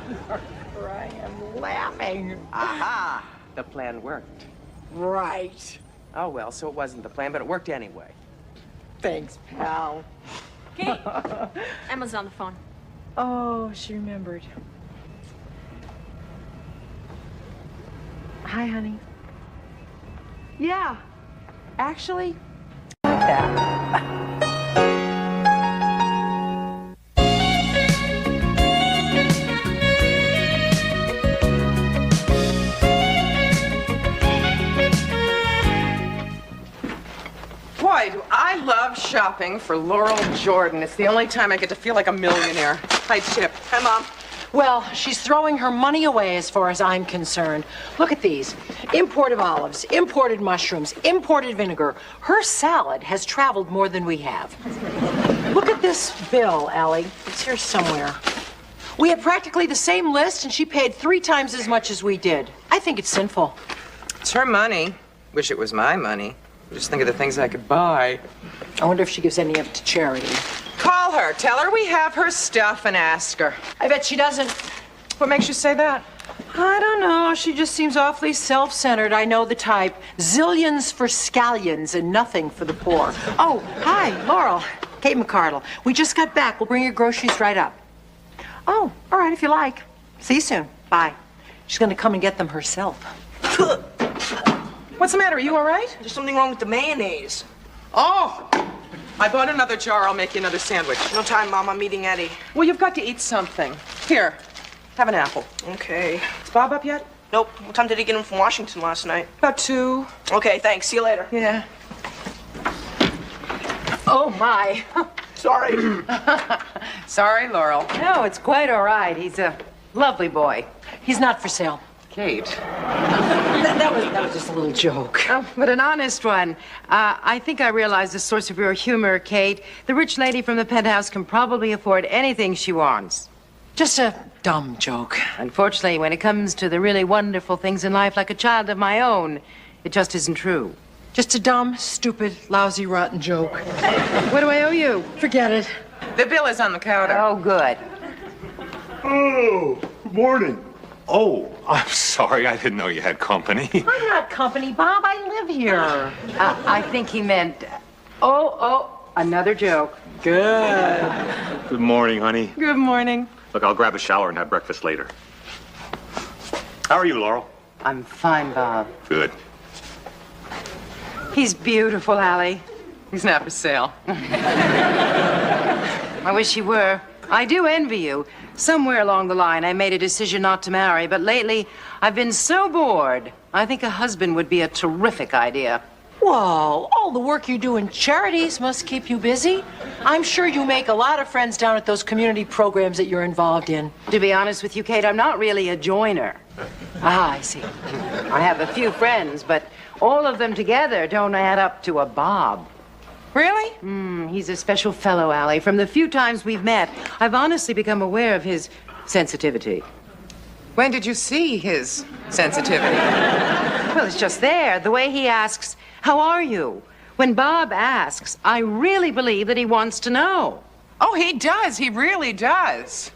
I am laughing. Aha! The plan worked. Right. Oh, well, so it wasn't the plan, but it worked anyway. Thanks, pal. Kate, Emma's on the phone. Oh, she remembered. Hi, honey. Yeah. Actually, like that. Boy, do I love shopping for Laurel Jordan. It's the only time I get to feel like a millionaire. Hi, Chip. Hi, Mom. Well, she's throwing her money away as far as I'm concerned. Look at these. Imported olives, imported mushrooms, imported vinegar. Her salad has traveled more than we have. Look at this bill, Allie. It's here somewhere. We had practically the same list, and she paid 3 times as much as we did. I think it's sinful. It's her money. Wish it was my money. Just think of the things I could buy. I wonder if she gives any up to charity. Call her. Tell her we have her stuff and ask her. I bet she doesn't. What makes you say that? I don't know. She just seems awfully self-centered. I know the type. Zillions for scallions and nothing for the poor. Oh, hi, Laurel. Kate McCardle. We just got back. We'll bring your groceries right up. Oh, all right, if you like. See you soon. Bye. She's going to come and get them herself. What's the matter? Are you all right? There's something wrong with the mayonnaise. Oh! I bought another jar. I'll make you another sandwich. No time, Mom. I'm meeting Eddie. Well, you've got to eat something. Here, have an apple. Okay. Is Bob up yet? Nope. What time did he get in from Washington last night? About 2. Okay, thanks. See you later. Yeah. Oh, my. Sorry. Sorry, Laurel. No, it's quite all right. He's a lovely boy. He's not for sale. Kate. That was just a little joke. Oh, but an honest one. I think I realize the source of your humor, Kate. The rich lady from the penthouse can probably afford anything she wants. Just a dumb joke. Unfortunately, when it comes to the really wonderful things in life, like a child of my own, it just isn't true. Just a dumb, stupid, lousy, rotten joke. What do I owe you? Forget it. The bill is on the counter. Oh, good. Oh, good morning. Oh, I'm sorry. I didn't know you had company. I'm not company, Bob. I live here. I think he meant... another joke. Good. Good morning, honey. Good morning. Look, I'll grab a shower and have breakfast later. How are you, Laurel? I'm fine, Bob. Good. He's beautiful, Allie. He's not for sale. I wish he were. I do envy you. Somewhere along the line, I made a decision not to marry, but lately, I've been so bored. I think a husband would be a terrific idea. Well, all the work you do in charities must keep you busy. I'm sure you make a lot of friends down at those community programs that you're involved in. To be honest with you, Kate, I'm not really a joiner. Ah, I see. I have a few friends, but all of them together don't add up to a Bob. Really? He's a special fellow, Allie. From the few times we've met, I've honestly become aware of his sensitivity. When did you see his sensitivity? Well, it's just there. The way he asks, "How are you?" When Bob asks, I really believe that he wants to know. Oh, he does. He really does.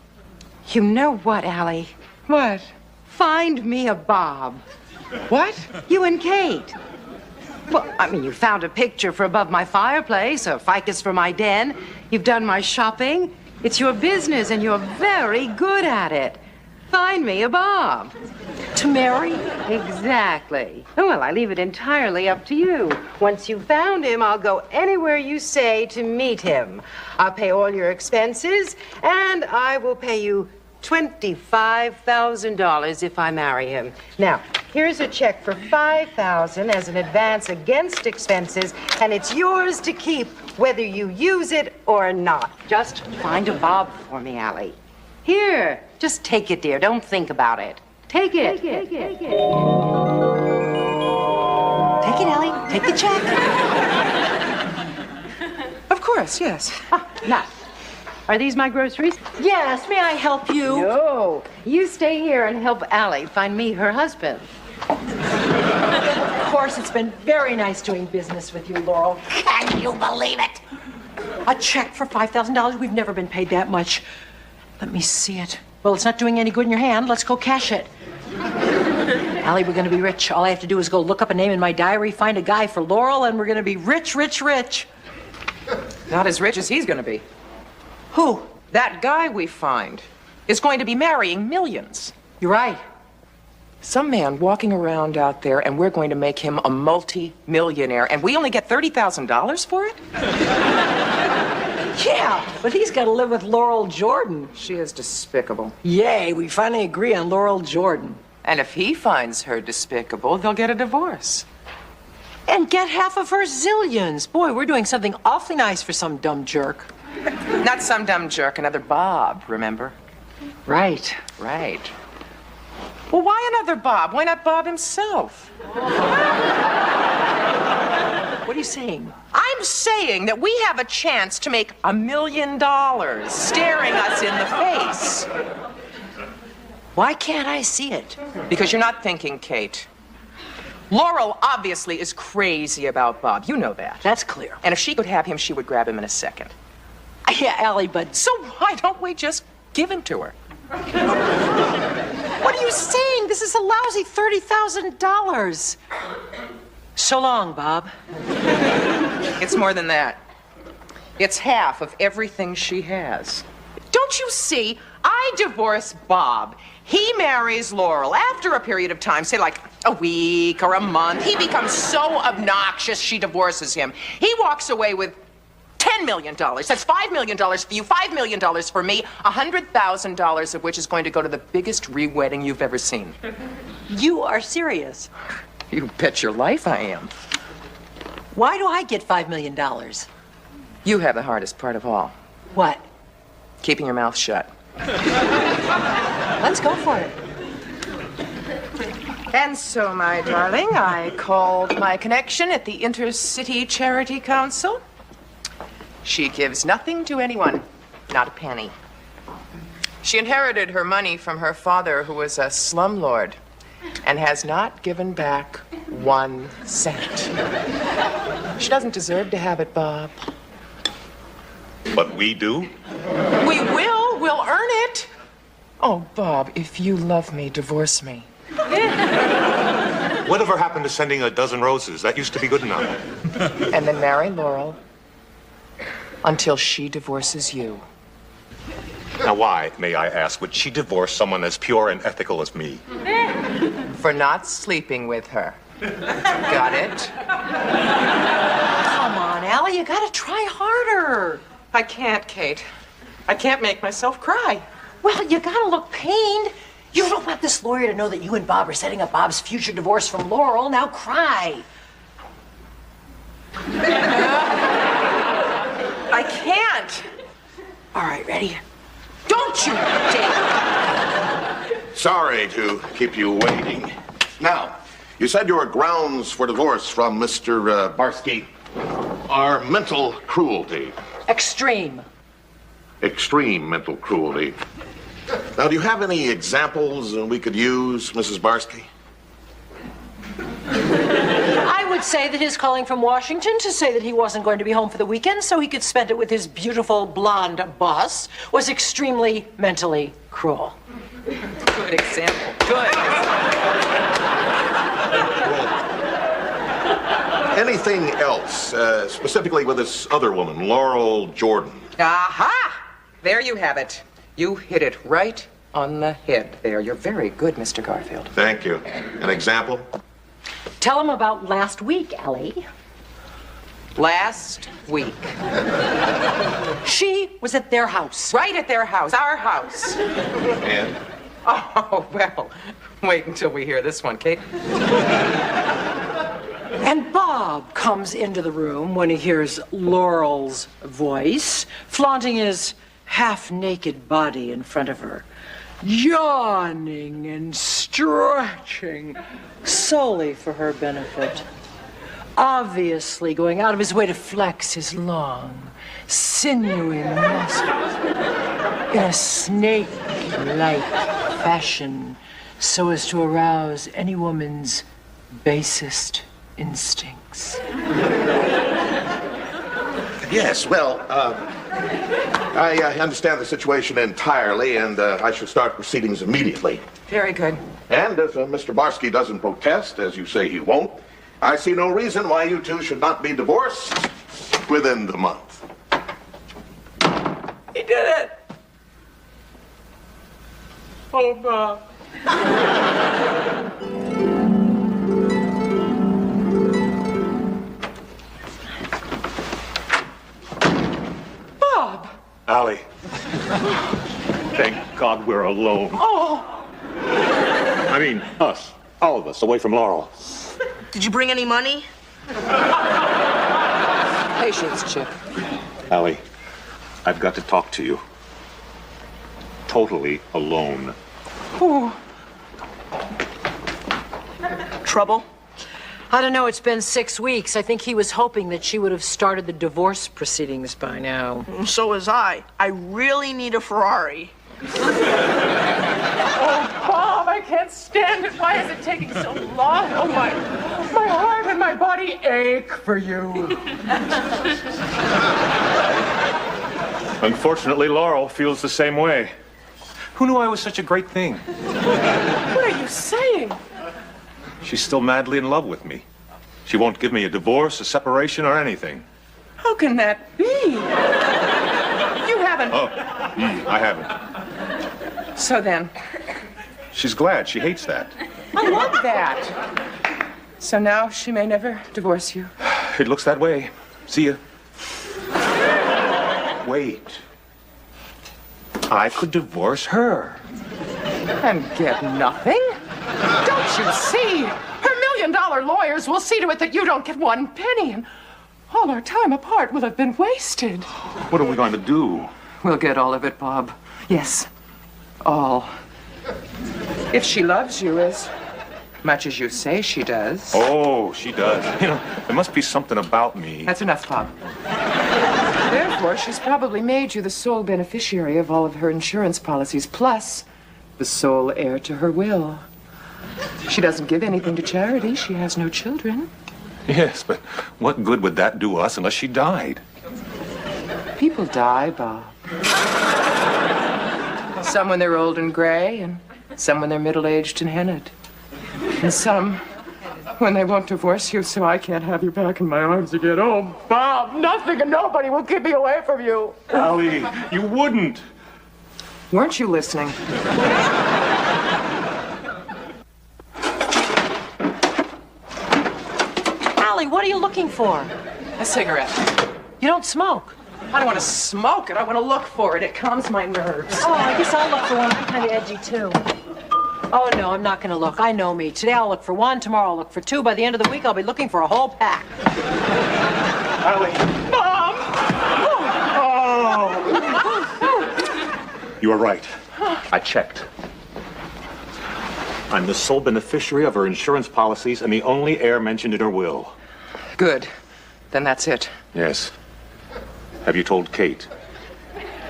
You know what, Allie? What? Find me a Bob. What? You and Kate. Well, I mean, you found a picture for above my fireplace, a ficus for my den. You've done my shopping. It's your business, and you're very good at it. Find me a Bob. To marry? Exactly. Well, I leave it entirely up to you. Once you've found him, I'll go anywhere you say to meet him. I'll pay all your expenses, and I will pay you $25,000 if I marry him. Now, here's a check for $5,000 as an advance against expenses, and it's yours to keep whether you use it or not. Just find a bob for me, Allie. Here, just take it, dear. Don't think about it. Take it. Take it, Allie. Take the check. Of course, yes. Now, are these my groceries? Yes, may I help you? No. You stay here and help Allie find me her husband. Of course, it's been very nice doing business with you, Laurel. Can you believe it? A check for $5,000? We've never been paid that much. Let me see it. Well, it's not doing any good in your hand. Let's go cash it. Allie, we're going to be rich. All I have to do is go look up a name in my diary, find a guy for Laurel, and we're going to be rich, rich, rich. Not as rich as he's going to be. Who? That guy we find is going to be marrying millions. You're right. Some man walking around out there, and we're going to make him a multi-millionaire, and we only get $30,000 for it? Yeah, but he's got to live with Laurel Jordan. She is despicable. Yay, we finally agree on Laurel Jordan. And if he finds her despicable, they'll get a divorce. And get half of her zillions. Boy, we're doing something awfully nice for some dumb jerk. Not some dumb jerk, another Bob, remember? Right. Right. Well, why another Bob? Why not Bob himself? What are you saying? I'm saying that we have a chance to make $1 million staring us in the face. Why can't I see it? Because you're not thinking, Kate. Laurel obviously is crazy about Bob. You know that. That's clear. And if she could have him, she would grab him in a second. Yeah, Allie, but... So why don't we just give him to her? What are you saying? This is a lousy $30,000. So long, Bob. It's more than that. It's half of everything she has. Don't you see? I divorce Bob. He marries Laurel. After a period of time, say like a week or a month, he becomes so obnoxious she divorces him. He walks away with $10 million. That's $5 million for you, $5 million for me, $100,000 of which is going to go to the biggest re-wedding you've ever seen. You are serious. You bet your life I am. Why do I get $5 million? You have the hardest part of all. What? Keeping your mouth shut. Let's go for it. And so, my darling, I called my connection at the Intercity Charity Council. She gives nothing to anyone, not a penny. She inherited her money from her father, who was a slumlord, and has not given back 1 cent. She doesn't deserve to have it, Bob. But we do? We will. We'll earn it. Oh, Bob, if you love me, divorce me. Whatever happened to sending a dozen roses? That used to be good enough. And then marry Laurel until she divorces you. Now, why, may I ask, would she divorce someone as pure and ethical as me? For not sleeping with her. Got it? Come on, Allie, you gotta try harder. I can't, Kate. I can't make myself cry. Well, you gotta look pained. You don't want this lawyer to know that you and Bob are setting up Bob's future divorce from Laurel. Now cry. I can't. All right, ready? Don't you dare. Sorry to keep you waiting. Now, you said your grounds for divorce from Mr. Barsky are mental cruelty. Extreme. Extreme mental cruelty. Now, do you have any examples we could use, Mrs. Barsky? I would say that his calling from Washington to say that he wasn't going to be home for the weekend so he could spend it with his beautiful blonde boss was extremely mentally cruel. Good example. Good. Anything else, specifically with this other woman, Laurel Jordan? Aha! There you have it. You hit it right on the head there. You're very good, Mr. Garfield. Thank you. An example? Tell him about last week, Allie. Last week. She was at their house. Right at their house, our house. And? Oh, well, wait until we hear this one, Kate. And Bob comes into the room when he hears Laurel's voice, flaunting his half-naked body in front of her, yawning and stretching solely for her benefit, obviously going out of his way to flex his long, sinewy muscles in a snake-like fashion so as to arouse any woman's basest instincts. Yes, well, I understand the situation entirely, and I shall start proceedings immediately. Very good. And if Mr. Barsky doesn't protest, as you say he won't, I see no reason why you two should not be divorced within the month. He did it! Oh, Bob. Bob! Allie. Thank God we're alone. Oh! I mean, us. All of us, away from Laurel. Did you bring any money? Patience, Chip. Allie, I've got to talk to you. Totally alone. Oh. Trouble? I don't know, it's been 6 weeks. I think he was hoping that she would have started the divorce proceedings by now. So was I. I really need a Ferrari. Oh, Bob, I can't stand it. Why is it taking so long? Oh, my heart and my body ache for you. Unfortunately, Laurel feels the same way. Who knew I was such a great thing? What are you saying? She's still madly in love with me. She won't give me a divorce, a separation, or anything. How can that be? You haven't. Oh, I haven't. So then, She's glad. She hates that. I love that. So now she may never divorce you. It looks that way. See ya. Wait. I could divorce her. And get nothing? Don't you see? Her $1 million lawyers will see to it that you don't get one penny, and all our time apart will have been wasted. What are we going to do? We'll get all of it, Bob. Yes, all. If she loves you as much as you say she does. Oh, she does. You know, there must be something about me. That's enough, Bob. Therefore, she's probably made you the sole beneficiary of all of her insurance policies, plus the sole heir to her will. She doesn't give anything to charity. She has no children. Yes, but what good would that do us unless she died? People die, Bob. Some when they're old and gray, and some when they're middle-aged and hennaed. And some when they won't divorce you, so I can't have you back in my arms again. Oh, Bob, nothing and nobody will keep me away from you. Allie, you wouldn't. Weren't you listening? Allie, what are you looking for? A cigarette. You don't smoke. I don't want to smoke it. I want to look for it. It calms my nerves. Oh, I guess I'll look for one. I'm kind of edgy, too. Oh, no, I'm not going to look. I know me. Today I'll look for one. Tomorrow I'll look for two. By the end of the week, I'll be looking for a whole pack. Allie. Mom! You are right. I checked. I'm the sole beneficiary of her insurance policies and the only heir mentioned in her will. Good. Then that's it. Yes. Have you told Kate?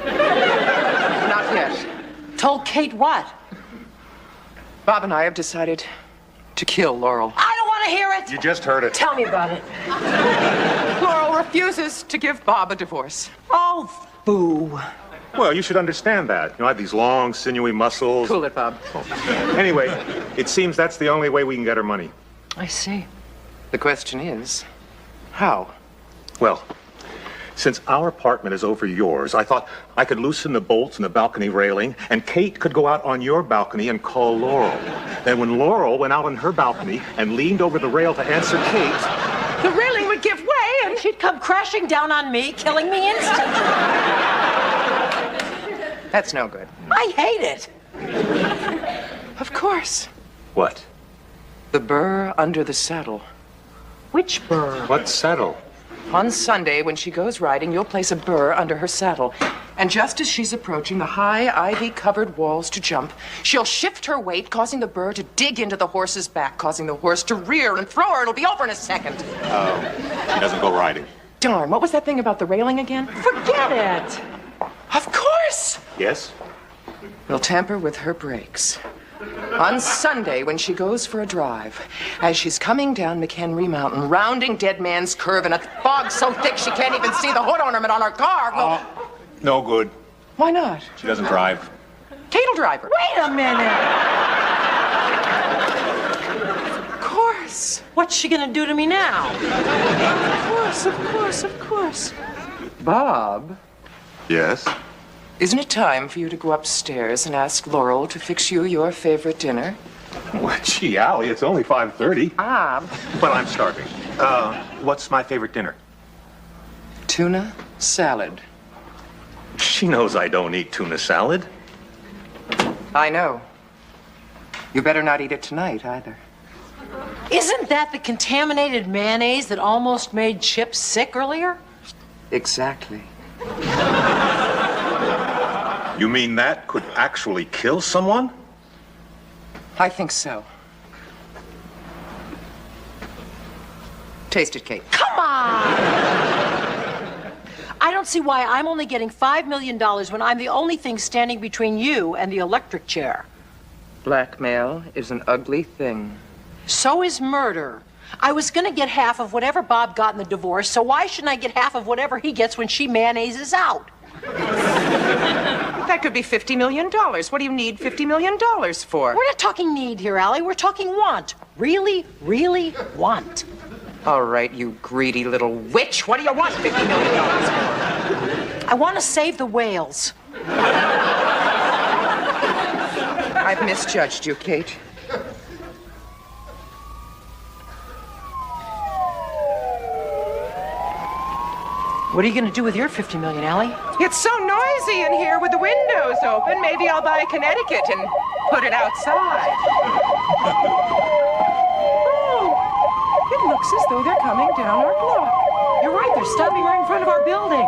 Not yet. Told Kate what? Bob and I have decided to kill Laurel. I don't want to hear it. You just heard it. Tell me about it. Laurel refuses to give Bob a divorce. Oh, boo. Well, you should understand that. You know, I have these long, sinewy muscles. Cool it, Bob. Anyway, it seems that's the only way we can get her money. I see. The question is, how? Well, since our apartment is over yours, I thought I could loosen the bolts in the balcony railing, and Kate could go out on your balcony and call Laurel. Then when Laurel went out on her balcony and leaned over the rail to answer Kate... The railing would give way, and she'd he'd come crashing down on me, killing me instantly. That's no good. I hate it. Of course. What? The burr under the saddle. Which burr? What saddle? On Sunday, when she goes riding, you'll place a burr under her saddle. And just as she's approaching the high, ivy-covered walls to jump, she'll shift her weight, causing the burr to dig into the horse's back, causing the horse to rear and throw her. It'll be over in a second. She doesn't go riding. Darn, what was that thing about the railing again? Forget it. Of course. Yes? We'll tamper with her brakes. On Sunday, when she goes for a drive, as she's coming down McHenry Mountain, rounding Dead Man's Curve in a fog so thick she can't even see the hood ornament on her car, well... No good. Why not? She doesn't drive. Kate'll drive her. Wait a minute. Of course. What's she gonna do to me now? Of course. Bob, Yes? isn't it time for you to go upstairs and ask Laurel to fix you your favorite dinner? Well, gee, Allie, it's only 5:30. Bob. But I'm starving. What's my favorite dinner? Tuna salad. She knows I don't eat tuna salad. I know. You better not eat it tonight, either. Isn't that the contaminated mayonnaise that almost made Chip sick earlier? Exactly. You mean that could actually kill someone? I think so. Taste it, Kate. Come on! I don't see why I'm only getting $5 million when I'm the only thing standing between you and the electric chair. Blackmail is an ugly thing. So is murder. I was gonna get half of whatever Bob got in the divorce, so why shouldn't I get half of whatever he gets when she mayonnaises out? That could be $50 million. What do you need $50 million for? We're not talking need here, Allie. We're talking want. Really, really want. All right, you greedy little witch. What do you want $50 million for? I want to save the whales. I've misjudged you, Kate. What are you going to do with your $50 million, Allie? It's so noisy in here with the windows open. Maybe I'll buy Connecticut and put it outside. Oh, it looks as though they're coming down our block. You're right, they're stopping right in front of our building.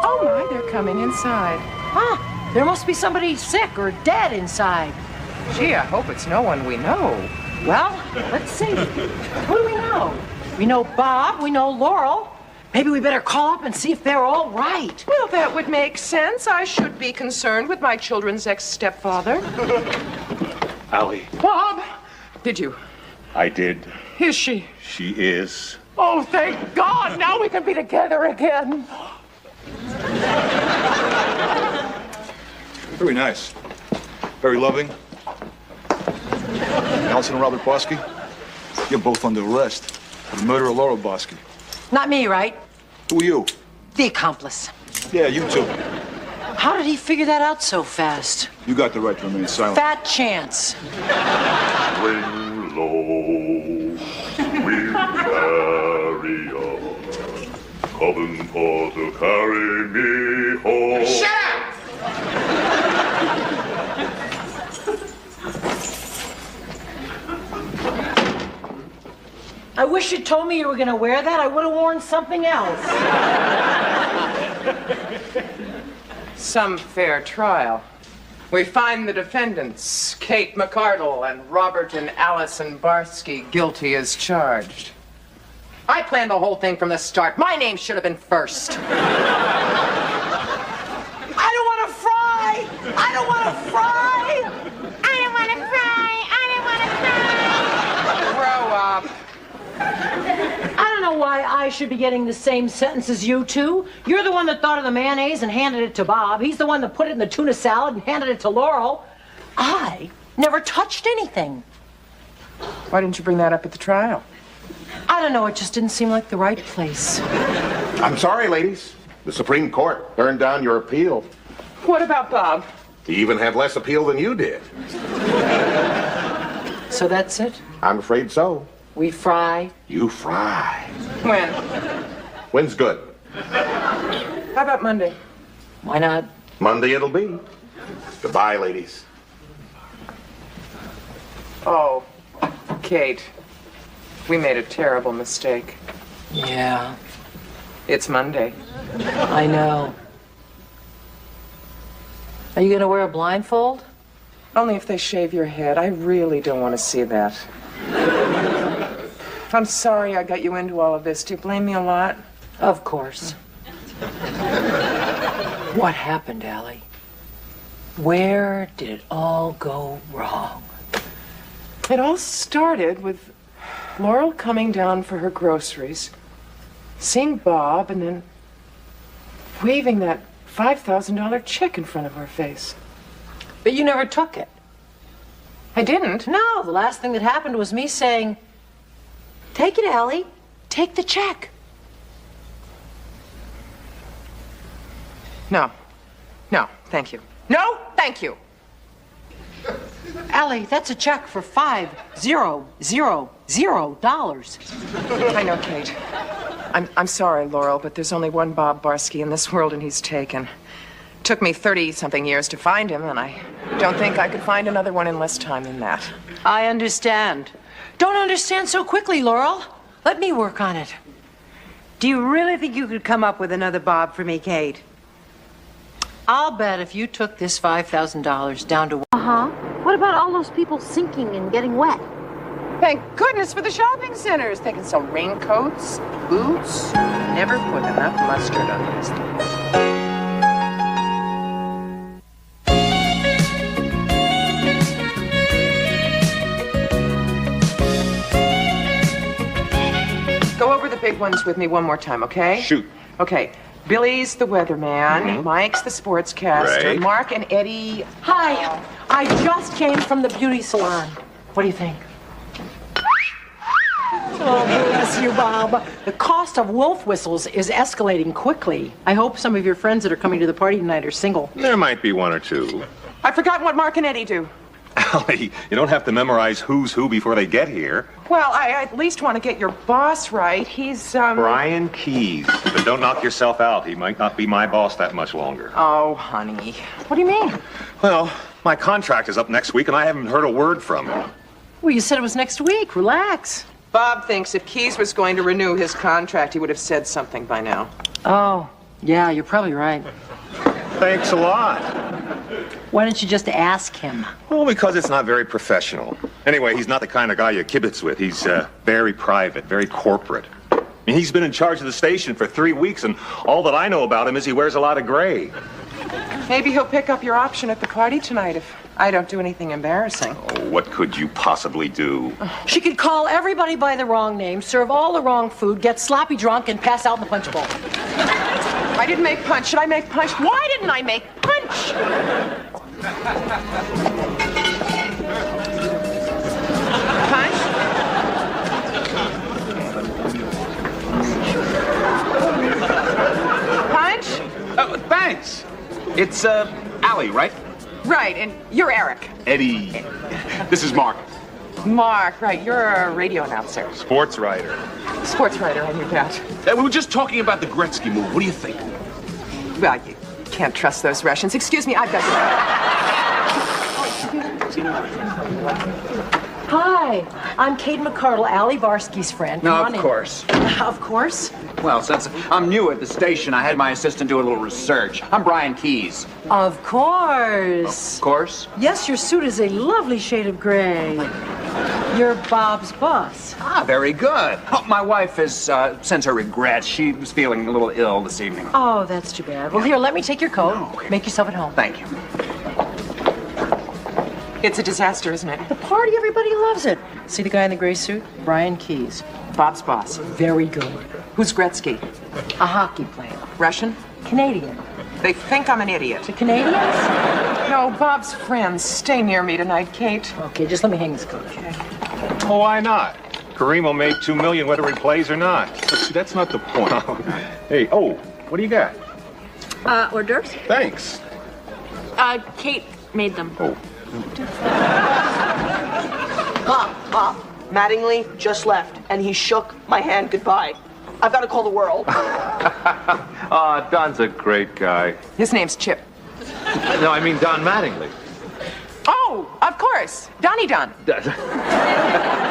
Oh my, they're coming inside. Huh, there must be somebody sick or dead inside. Gee, I hope it's no one we know. Well, let's see. Who do we know? We know Bob, we know Laurel. Maybe we better call up and see if they're all right. Well, that would make sense. I should be concerned with my children's ex-stepfather. Allie. Bob! Did you? I did. Is she? She is. Oh, thank God! Now we can be together again. Very nice. Very loving. Allison and Robert Bosky, you're both under arrest for the murder of Laura Bosky. Not me, right? Who are you? The accomplice. Yeah, you too. How did he figure that out so fast? You got the right to remain silent. Fat chance. Swing low, sweet chariot, coming for to carry me home. Shut up! I wish you'd told me you were going to wear that. I would have worn something else. Some fair trial. We find the defendants, Kate McCardle and Robert and Allison Barsky, guilty as charged. I planned the whole thing from the start. My name should have been first. I don't want to fry! I don't want to fry! I don't want to cry. I don't want to cry. Grow up. I don't know why I should be getting the same sentence as you two. You're the one that thought of the mayonnaise and handed it to Bob. He's the one that put it in the tuna salad and handed it to Laurel. I never touched anything. Why didn't you bring that up at the trial? I don't know, it just didn't seem like the right place. I'm sorry, ladies. The Supreme Court turned down your appeal. What about Bob? He even had less appeal than you did. So that's it? I'm afraid so. We fry? You fry. When? When's good? How about Monday? Why not? Monday it'll be. Goodbye, ladies. Oh, Kate, we made a terrible mistake. Yeah, It's Monday. I know. Are you gonna wear a blindfold? Only if they shave your head. I really don't want to see that. I'm sorry I got you into all of this. Do you blame me a lot? Of course. What happened, Allie? Where did it all go wrong? It all started with Laurel coming down for her groceries, seeing Bob, and then waving that $5,000 check in front of our face. But you never took it. I didn't. No, the last thing that happened was me saying, "Take it, Allie. Take the check." No. No, thank you. No, thank you. Allie, that's a check for $5,000. I know, Kate. I'm sorry, Laurel, but there's only one Bob Barsky in this world, and he's taken. Took me 30-something years to find him, and I don't think I could find another one in less time than that. I understand. Don't understand so quickly, Laurel. Let me work on it. Do you really think you could come up with another Bob for me, Kate? I'll bet if you took this $5,000 down to... Uh-huh. What about all those people sinking and getting wet? Thank goodness for the shopping centers. They can sell raincoats, boots. Never put enough mustard on these things. Go over the big ones with me one more time, okay? Shoot. Okay. Billy's the weatherman, Mike's the sportscaster, Right. Mark and Eddie. Hi, I just came from the beauty salon. What do you think? Oh, bless you, Bob. The cost of wolf whistles is escalating quickly. I hope some of your friends that are coming to the party tonight are single. There might be one or two. I forgot what Mark and Eddie do. Allie, you don't have to memorize who's who before they get here. Well, I at least want to get your boss right. He's, Brian Keyes. But don't knock yourself out. He might not be my boss that much longer. Oh, honey. What do you mean? Well, my contract is up next week, and I haven't heard a word from him. Well, you said it was next week. Relax. Bob thinks if Keyes was going to renew his contract, he would have said something by now. Oh, yeah, you're probably right. Thanks a lot. Why don't you just ask him? Well, because it's not very professional. Anyway, he's not the kind of guy you kibitz with. He's very private, very corporate. I mean, he's been in charge of the station for 3 weeks, and all that I know about him is he wears a lot of gray. Maybe he'll pick up your option at the party tonight if I don't do anything embarrassing. Oh, what could you possibly do? She could call everybody by the wrong name, serve all the wrong food, get sloppy drunk, and pass out in the punch bowl. I didn't make punch. Should I make punch? Why didn't I make punch? Punch? Punch? Oh, thanks. It's, Allie, right? Right, and you're Eric. Eddie. This is Mark. Mark, right, you're a radio announcer. Sports writer. Sports writer, I knew that. We were just talking about the Gretzky move. What do you think? Well, you can't trust those Russians. Excuse me, I've got to... Hi, I'm Kate McCardle, Allie Barsky's friend. No, Come on of in. course. Of course. Well, since I'm new at the station, I had my assistant do a little research. I'm Brian Keyes. Of course. Of course? Yes, your suit is a lovely shade of gray. You're Bob's boss. Ah, very good. Oh, my wife has sends her regrets. She was feeling a little ill this evening. Oh, that's too bad. Well, here, let me take your coat. Oh, okay. Make yourself at home. Thank you. It's a disaster, isn't it? The party, everybody loves it. See the guy in the gray suit? Brian Keyes. Bob's boss. Very good. Who's Gretzky? A hockey player. Russian? Canadian. They think I'm an idiot. The Canadians? No, Bob's friends. Stay near me tonight, Kate. Okay, just let me hang this coat. Okay. Oh, why not? Kareem will make $2 million whether he plays or not. But see, that's not the point. Hey, oh, what do you got? Hors d'oeuvres? Thanks. Kate made them. Oh. Bob, Mattingly just left, and he shook my hand goodbye. I've got to call the world. Don's a great guy. His name's Chip. No, I mean Don Mattingly. Oh, of course. Donnie Don.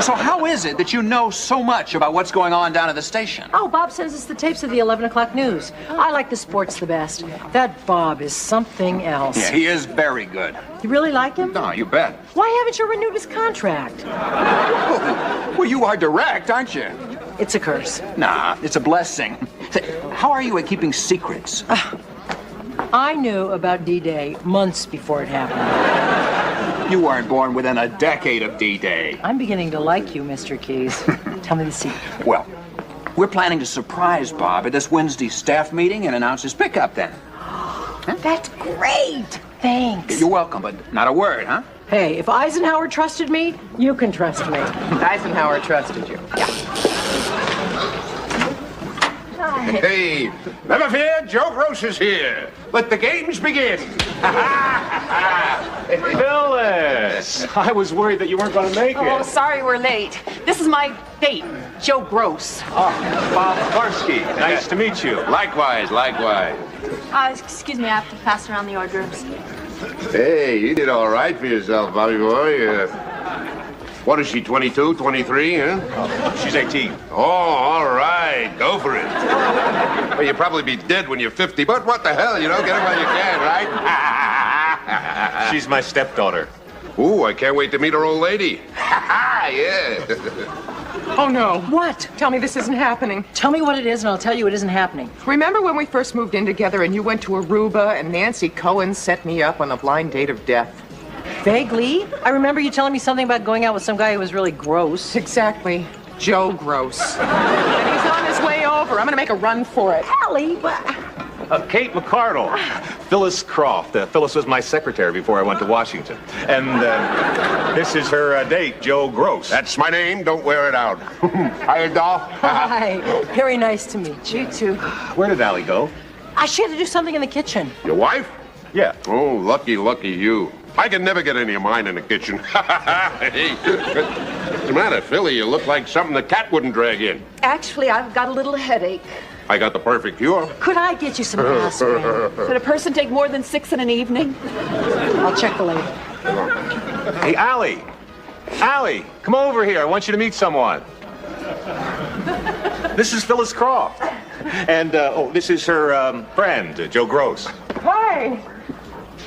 So how is it that you know so much about what's going on down at the station? Oh, Bob sends us the tapes of the 11 o'clock news. I like the sports the best. That Bob is something else. Yeah, he is very good. You really like him? No, you bet. Why haven't you renewed his contract? Well, you are direct, aren't you? It's a curse. Nah, it's a blessing. How are you at keeping secrets? I knew about D-Day months before it happened. You weren't born within a decade of D-Day. I'm beginning to like you, Mr. Keys. Tell me the secret. Well, we're planning to surprise Bob at this Wednesday staff meeting and announce his pickup then. That's great. Thanks. You're welcome, but not a word, huh? Hey, if Eisenhower trusted me, you can trust me. Eisenhower trusted you. Yeah. Hey, never fear, Joe Gross is here. Let the games begin. Phyllis! I was worried that you weren't going to make it. Oh, sorry we're late. This is my date, Joe Gross. Oh, Bob Barsky. Nice to meet you. Likewise, likewise. Excuse me, I have to pass around the hors d'oeuvres. Hey, you did all right for yourself, Bobby boy. What is she, 22, 23, huh? She's 18. Oh, all right. Go for it. Well, you'll probably be dead when you're 50, but what the hell? You know, get it while you can, right? She's my stepdaughter. Ooh, I can't wait to meet her old lady. Yeah. Oh, no. What? Tell me this isn't happening. Tell me what it is, and I'll tell you it isn't happening. Remember when we first moved in together and you went to Aruba and Nancy Cohen set me up on the blind date of death? Vaguely. I remember you telling me something about going out with some guy who was really gross. Exactly. Joe Gross. And he's on his way over. I'm going to make a run for it. Allie, Kate McCardle. Phyllis Croft. Phyllis was my secretary before I went to Washington. And this is her date, Joe Gross. That's my name. Don't wear it out. Hi, doll. Hi. Very nice to meet you. You too. Where did Allie go? She had to do something in the kitchen. Your wife? Yeah. Oh, lucky you. I can never get any of mine in the kitchen. Hey, what's the matter, Philly? You look like something the cat wouldn't drag in. Actually, I've got a little headache. I got the perfect cure. Could I get you some aspirin? Could a person take more than 6 in an evening? I'll check the label. Hey, Allie. Allie, come over here. I want you to meet someone. This is Phyllis Croft. And, this is her friend, Joe Gross. Hi.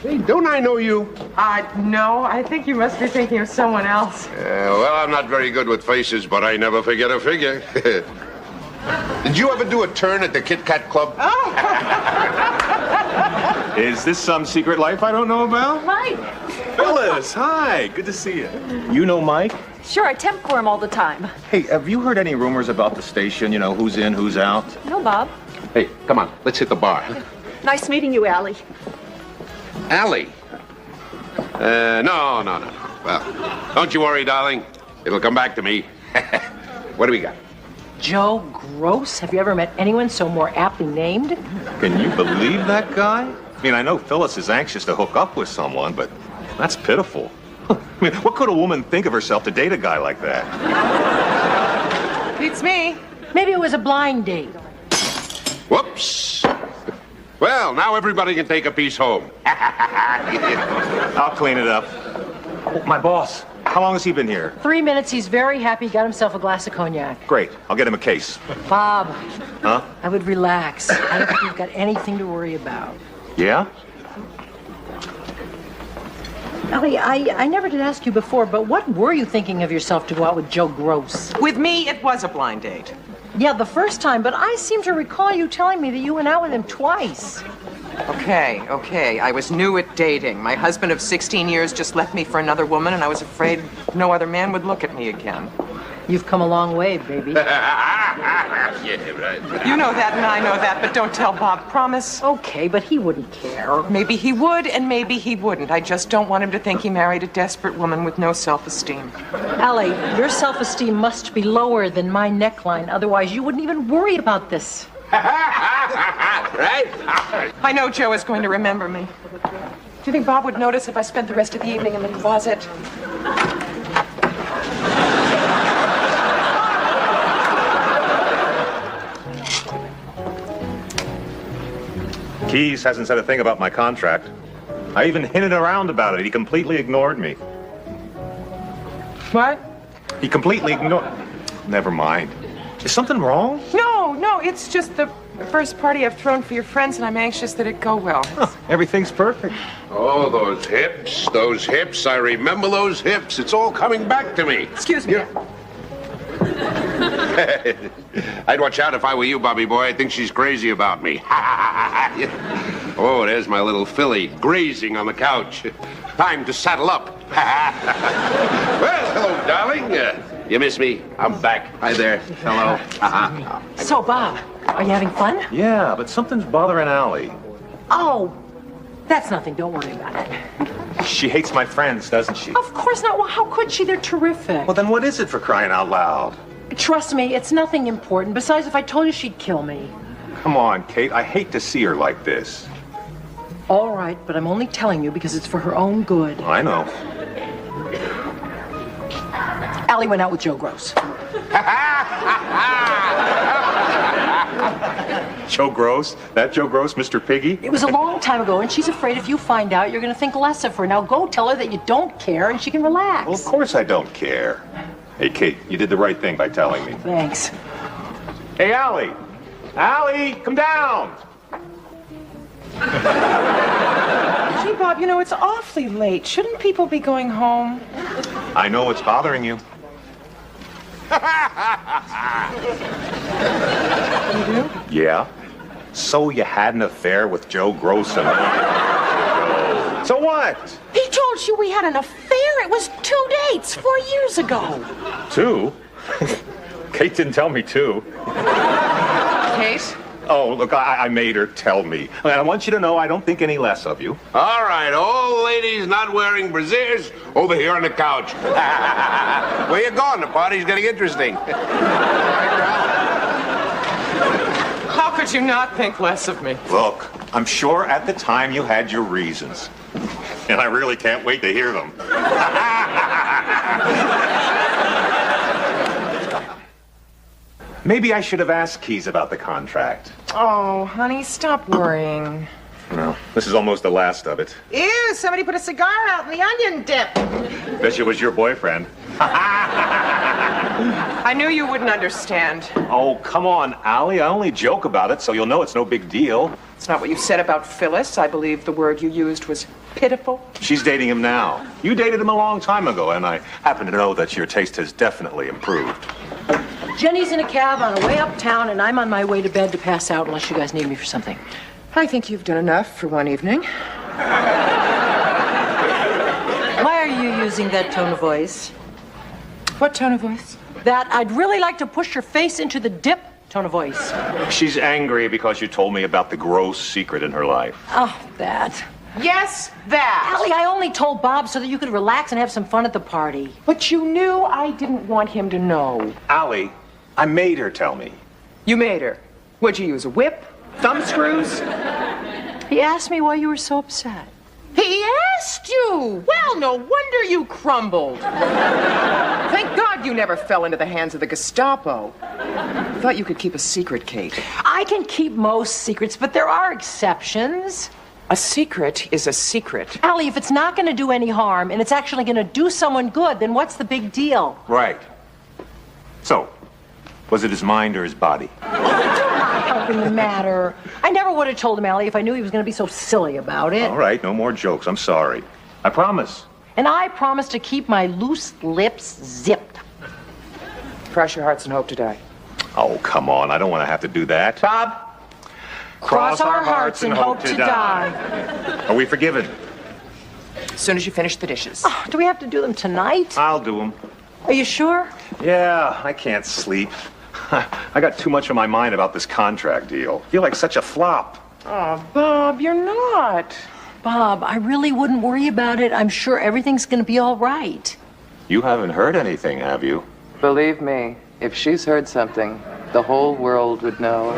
Hey, don't I know you? No, I think you must be thinking of someone else. Well, I'm not very good with faces, but I never forget a figure. Did you ever do a turn at the Kit Kat Club? Is this some secret life I don't know about? Mike. Phyllis, hi. Good to see you. You know Mike? Sure, I temp for him all the time. Hey, have you heard any rumors about the station? You know, who's in, who's out? No, Bob. Hey, come on. Let's hit the bar. Nice meeting you, Allie. Allie? No. Well, don't you worry, darling. It'll come back to me. What do we got? Joe Gross? Have you ever met anyone so more aptly named? Can you believe that guy? I mean, I know Phyllis is anxious to hook up with someone, but that's pitiful. I mean, what could a woman think of herself to date a guy like that? Beats me. Maybe it was a blind date. Whoops. Well, now everybody can take a piece home. I'll clean it up. Oh, my boss. How long has he been here? 3 minutes. He's very happy. Got himself a glass of cognac. Great. I'll get him a case. Bob. Huh? I would relax. I don't think you've got anything to worry about. Yeah? Allie, I never did ask you before, but what were you thinking of yourself to go out with Joe Gross? With me, it was a blind date. Yeah, the first time, but I seem to recall you telling me that you went out with him twice. Okay. I was new at dating. My husband of 16 years just left me for another woman, and I was afraid no other man would look at me again. You've come a long way, baby. Yeah, right. You know that, and I know that, but don't tell Bob, promise? Okay, but he wouldn't care. Maybe he would, and maybe he wouldn't. I just don't want him to think he married a desperate woman with no self-esteem. Allie, your self-esteem must be lower than my neckline. Otherwise, you wouldn't even worry about this. Right? I know Joe is going to remember me. Do you think Bob would notice if I spent the rest of the evening in the closet? Keys hasn't said a thing about my contract. I even hinted around about it. He completely ignored me. What? He completely ignored... Never mind. Is something wrong? No, it's just the first party I've thrown for your friends, and I'm anxious that it go well. Huh, everything's perfect. Oh, those hips, those hips. I remember those hips. It's all coming back to me. Excuse me. I'd watch out if I were you, Bobby boy. I think she's crazy about me. Oh, there's my little filly grazing on the couch. Time to saddle up. Well, hello, darling. You miss me? I'm back. Hi there. Hello. So, Bob, are you having fun? Yeah, but something's bothering Allie. Oh, that's nothing. Don't worry about it. She hates my friends, doesn't she? Of course not. Well, how could she? They're terrific. Well, then what is it, for crying out loud? Trust me, it's nothing important. Besides, if I told you, she'd kill me. Come on, Kate. I hate to see her like this. All right, but I'm only telling you because it's for her own good. I know. Allie went out with Joe Gross. Joe Gross? That Joe Gross, Mr. Piggy? It was a long time ago, and she's afraid if you find out, you're going to think less of her. Now go tell her that you don't care, and she can relax. Well, of course I don't care. Hey, Kate, you did the right thing by telling me. Thanks. Hey, Allie! Allie, come down! Gee, Bob, you know, it's awfully late. Shouldn't people be going home? I know what's bothering you. You do? Yeah? So you had an affair with Joe Gross and... So what? He told you we had an affair. It was 2 dates 4 years ago. 2? Kate didn't tell me 2. Kate? Oh, look, I made her tell me. And I want you to know I don't think any less of you. All right, all ladies not wearing brassieres, over here on the couch. Where you going? The party's getting interesting. How could you not think less of me? Look, I'm sure at the time you had your reasons. And I really can't wait to hear them. Maybe I should have asked Keys about the contract. Oh, honey, stop worrying. Well, this is almost the last of it. Ew, somebody put a cigar out in the onion dip. Bet you was your boyfriend. I knew you wouldn't understand. Oh, come on, Allie. I only joke about it, so you'll know it's no big deal. It's not what you said about Phyllis. I believe the word you used was pitiful. She's dating him now. You dated him a long time ago, and I happen to know that your taste has definitely improved. Jenny's in a cab on her way uptown, and I'm on my way to bed to pass out unless you guys need me for something. I think you've done enough for one evening. Why are you using that tone of voice? What tone of voice? That I'd really like to push your face into the dip tone of voice. She's angry because you told me about the gross secret in her life. Oh, that. Yes, that. Allie, I only told Bob so that you could relax and have some fun at the party. But you knew I didn't want him to know. Allie, I made her tell me. You made her. What'd you use, a whip? Thumb screws? He asked me why you were so upset. He asked you! Well, no wonder you crumbled. Thank God you never fell into the hands of the Gestapo. I thought you could keep a secret, Kate. I can keep most secrets, but there are exceptions. A secret is a secret. Allie, if it's not going to do any harm and it's actually going to do someone good, then what's the big deal? Right. So, was it his mind or his body? Helping the matter. I never would have told him, Allie, if I knew he was going to be so silly about it. All right, no more jokes. I'm sorry. I promise. And I promise to keep my loose lips zipped. Cross your hearts and hope to die. Oh, come on. I don't want to have to do that. Bob? Cross our hearts and hope to die. Are we forgiven? As soon as you finish the dishes. Oh, do we have to do them tonight? I'll do them. Are you sure? Yeah, I can't sleep. I got too much on my mind about this contract deal. I feel like such a flop. Oh, Bob, you're not. Bob, I really wouldn't worry about it. I'm sure everything's going to be all right. You haven't heard anything, have you? Believe me, if she's heard something, the whole world would know.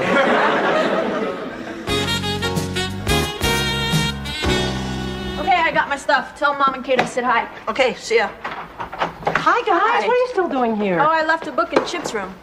Okay, I got my stuff. Tell Mom and Kate I said hi. Okay, see ya. Hi, guys. What are you still doing here? Oh, I left a book in Chip's room.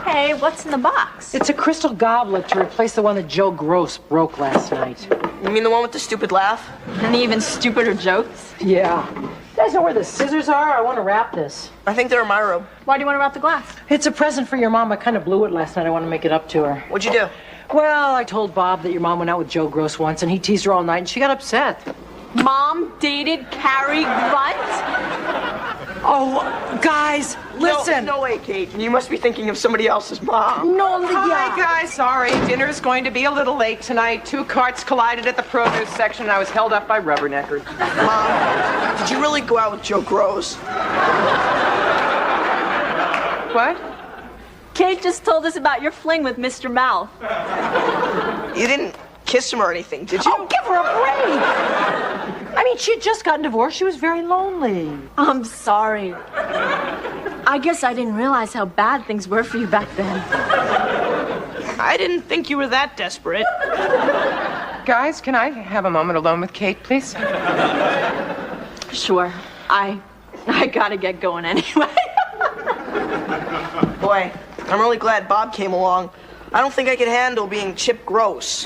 Okay, what's in the box? It's a crystal goblet to replace the one that Joe Gross broke last night. You mean the one with the stupid laugh? And the even stupider jokes? Yeah. You guys know where the scissors are? I want to wrap this. I think they're in my room. Why do you want to wrap the glass? It's a present for your mom. I kind of blew it last night. I want to make it up to her. What'd you do? Well, I told Bob that your mom went out with Joe Gross once, and he teased her all night, and she got upset. Mom dated Cary Grant? Oh, guys, listen. No way, Kate. You must be thinking of somebody else's mom. No, Hi, guys. Sorry. Dinner's going to be a little late tonight. 2 carts collided at the produce section, and I was held up by rubberneckers. Mom, did you really go out with Joe Gross? What? Kate just told us about your fling with Mr. Mouth. You didn't kiss him or anything, did you? Oh, give her a break. I mean, she had just gotten divorced. She was very lonely. I'm sorry. I guess I didn't realize how bad things were for you back then. I didn't think you were that desperate. Guys, can I have a moment alone with Kate, please? Sure. I gotta get going anyway. Boy, I'm really glad Bob came along. I don't think I could handle being Chip Gross.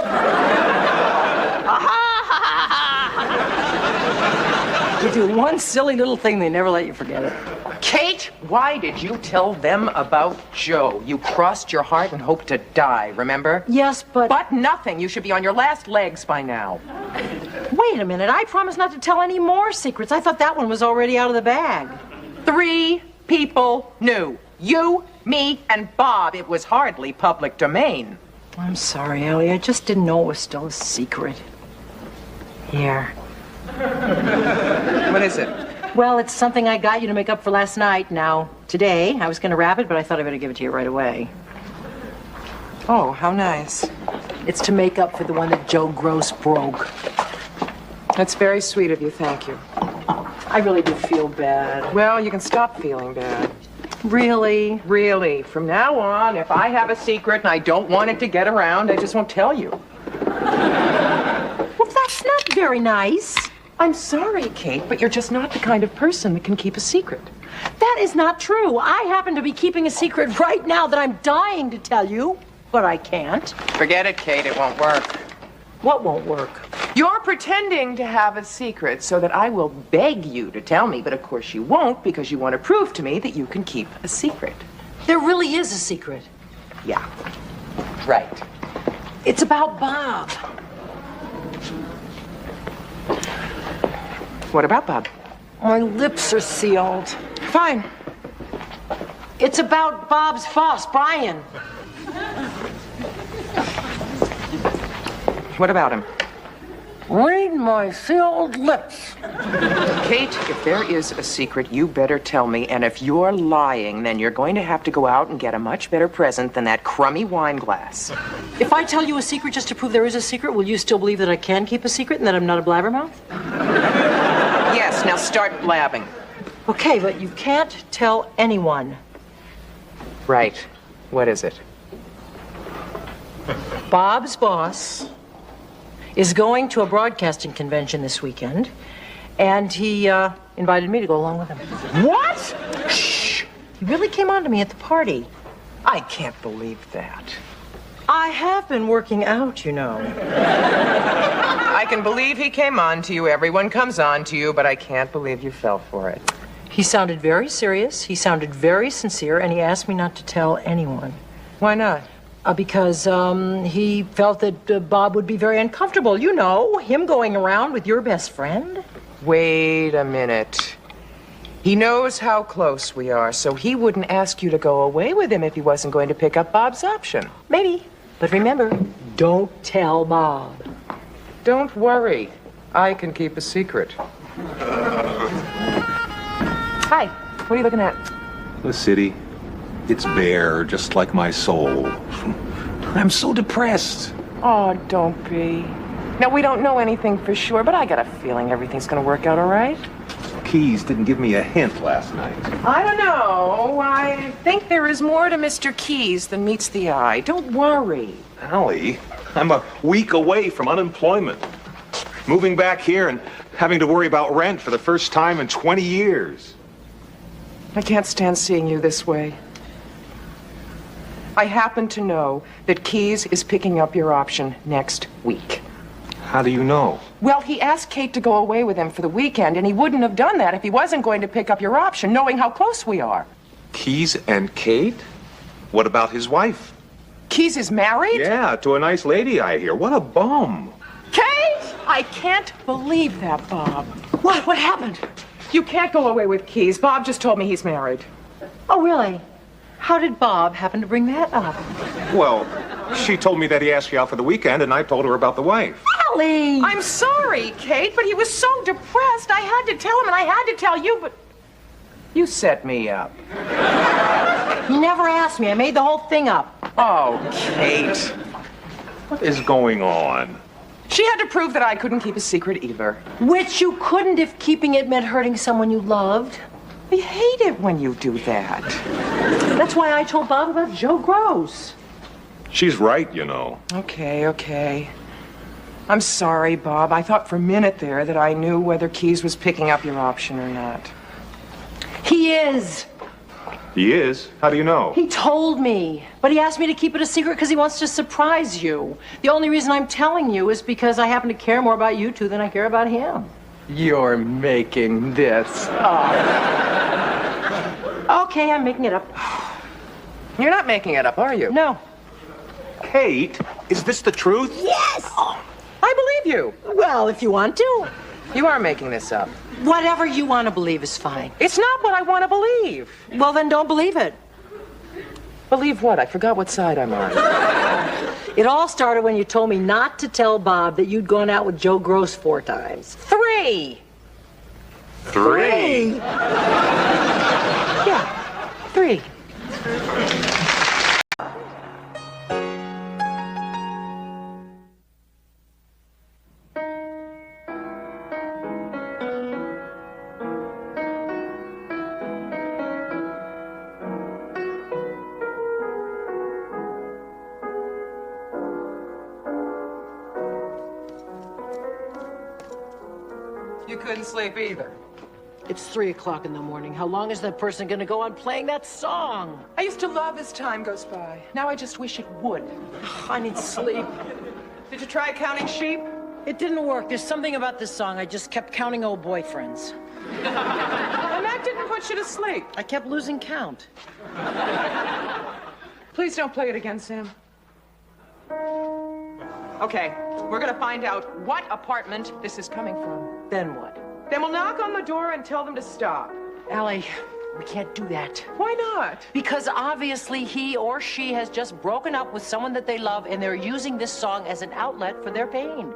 You do one silly little thing, they never let you forget it. Kate, why did you tell them about Joe? You crossed your heart and hoped to die, remember? Yes, but... But nothing. You should be on your last legs by now. Wait a minute. I promised not to tell any more secrets. I thought that one was already out of the bag. 3 people knew. You, me, and Bob. It was hardly public domain. I'm sorry, Ellie. I just didn't know it was still a secret. Here. What is it? Well, it's something I got you to make up for last night. Now, today, I was going to wrap it, but I thought I better give it to you right away. Oh, how nice. It's to make up for the one that Joe Gross broke. That's very sweet of you, thank you. I really do feel bad. Well, you can stop feeling bad. Really? Really. From now on, if I have a secret and I don't want it to get around, I just won't tell you. Well, that's not very nice. I'm sorry, Kate, but you're just not the kind of person that can keep a secret. That is not true. I happen to be keeping a secret right now that I'm dying to tell you, but I can't. Forget it, Kate. It won't work. What won't work? You're pretending to have a secret so that I will beg you to tell me, but of course you won't because you want to prove to me that you can keep a secret. There really is a secret. Yeah. Right. It's about Bob. What about Bob? My lips are sealed. Fine. It's about Bob's boss, Brian. What about him? Read my sealed lips. Kate, if there is a secret, you better tell me. And if you're lying, then you're going to have to go out and get a much better present than that crummy wine glass. If I tell you a secret just to prove there is a secret, will you still believe that I can keep a secret and that I'm not a blabbermouth? Yes, now start blabbing. Okay, but you can't tell anyone. Right. What is it? Bob's boss is going to a broadcasting convention this weekend, and he invited me to go along with him. What? Shh! He really came on to me at the party. I can't believe that. I have been working out, you know. I can believe he came on to you. Everyone comes on to you, but I can't believe you fell for it. He sounded very serious, he sounded very sincere, and he asked me not to tell anyone. Why not? Because he felt that Bob would be very uncomfortable. You know, him going around with your best friend. Wait a minute. He knows how close we are, so he wouldn't ask you to go away with him if he wasn't going to pick up Bob's option. Maybe. But remember, don't tell Bob. Don't worry. I can keep a secret. Hi. What are you looking at? The city. It's bare, just like my soul. I'm so depressed. Oh, don't be. Now, we don't know anything for sure, but I got a feeling everything's going to work out all right. Keys didn't give me a hint last night. I don't know. I think there is more to Mr. Keys than meets the eye. Don't worry. Allie, I'm a week away from unemployment. Moving back here and having to worry about rent for the first time in 20 years. I can't stand seeing you this way. I happen to know that Keys is picking up your option next week. How do you know? Well, he asked Kate to go away with him for the weekend, and he wouldn't have done that if he wasn't going to pick up your option, knowing how close we are. Keys and Kate? What about his wife? Keys is married? Yeah, to a nice lady, I hear. What a bum. Kate! I can't believe that, Bob. What? What happened? You can't go away with Keys. Bob just told me he's married. Oh, really? How did Bob happen to bring that up? Well, she told me that he asked you out for the weekend, and I told her about the wife. Allie! I'm sorry, Kate, but he was so depressed. I had to tell him, and I had to tell you, but you set me up. He never asked me. I made the whole thing up. Oh, Kate. What is going on? She had to prove that I couldn't keep a secret either. Which you couldn't if keeping it meant hurting someone you loved. I hate it when you do that. That's why I told Bob about Joe Gross. She's right, you know. Okay. I'm sorry, Bob. I thought for a minute there that I knew whether Keys was picking up your option or not. He is. He is? How do you know? He told me. But he asked me to keep it a secret because he wants to surprise you. The only reason I'm telling you is because I happen to care more about you two than I care about him. You're making this up. Okay, I'm making it up. You're not making it up, are you? No. Kate, is this the truth? Yes! I believe you. Well, if you want to. You are making this up. Whatever you want to believe is fine. It's not what I want to believe. Well, then don't believe it. Believe what? I forgot what side I'm on. It all started when you told me not to tell Bob that you'd gone out with Joe Gross 4 times. 3. 3? Yeah, 3. You couldn't sleep either. It's 3 o'clock in the morning. How long is that person going to go on playing that song? I used to love as time goes by. Now I just wish it would. I need sleep. Did you try counting sheep? It didn't work. There's something about this song. I just kept counting old boyfriends. And that didn't put you to sleep. I kept losing count. Please don't play it again, Sam. Okay, we're gonna find out what apartment this is coming from. Then what? Then we'll knock on the door and tell them to stop. Allie, we can't do that. Why not? Because obviously he or she has just broken up with someone that they love and they're using this song as an outlet for their pain.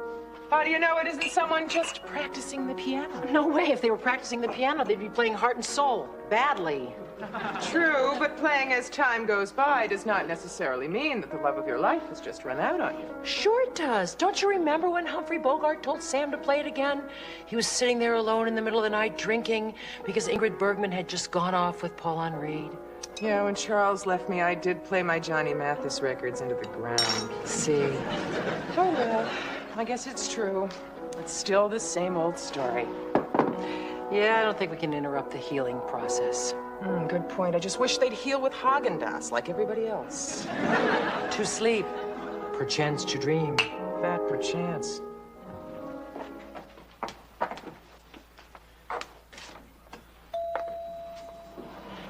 How do you know it isn't someone just practicing the piano? No way. If they were practicing the piano, they'd be playing Heart and Soul badly. True, but playing as time goes by does not necessarily mean that the love of your life has just run out on you. Sure it does. Don't you remember when Humphrey Bogart told Sam to play it again? He was sitting there alone in the middle of the night drinking because Ingrid Bergman had just gone off with Paul Henri. Yeah, when Charles left me, I did play my Johnny Mathis records into the ground. See? Oh, well, I guess it's true. It's still the same old story. Yeah, I don't think we can interrupt the healing process. Good point. I just wish they'd heal with Haagen-Dazs like everybody else. To sleep, perchance to dream. That perchance.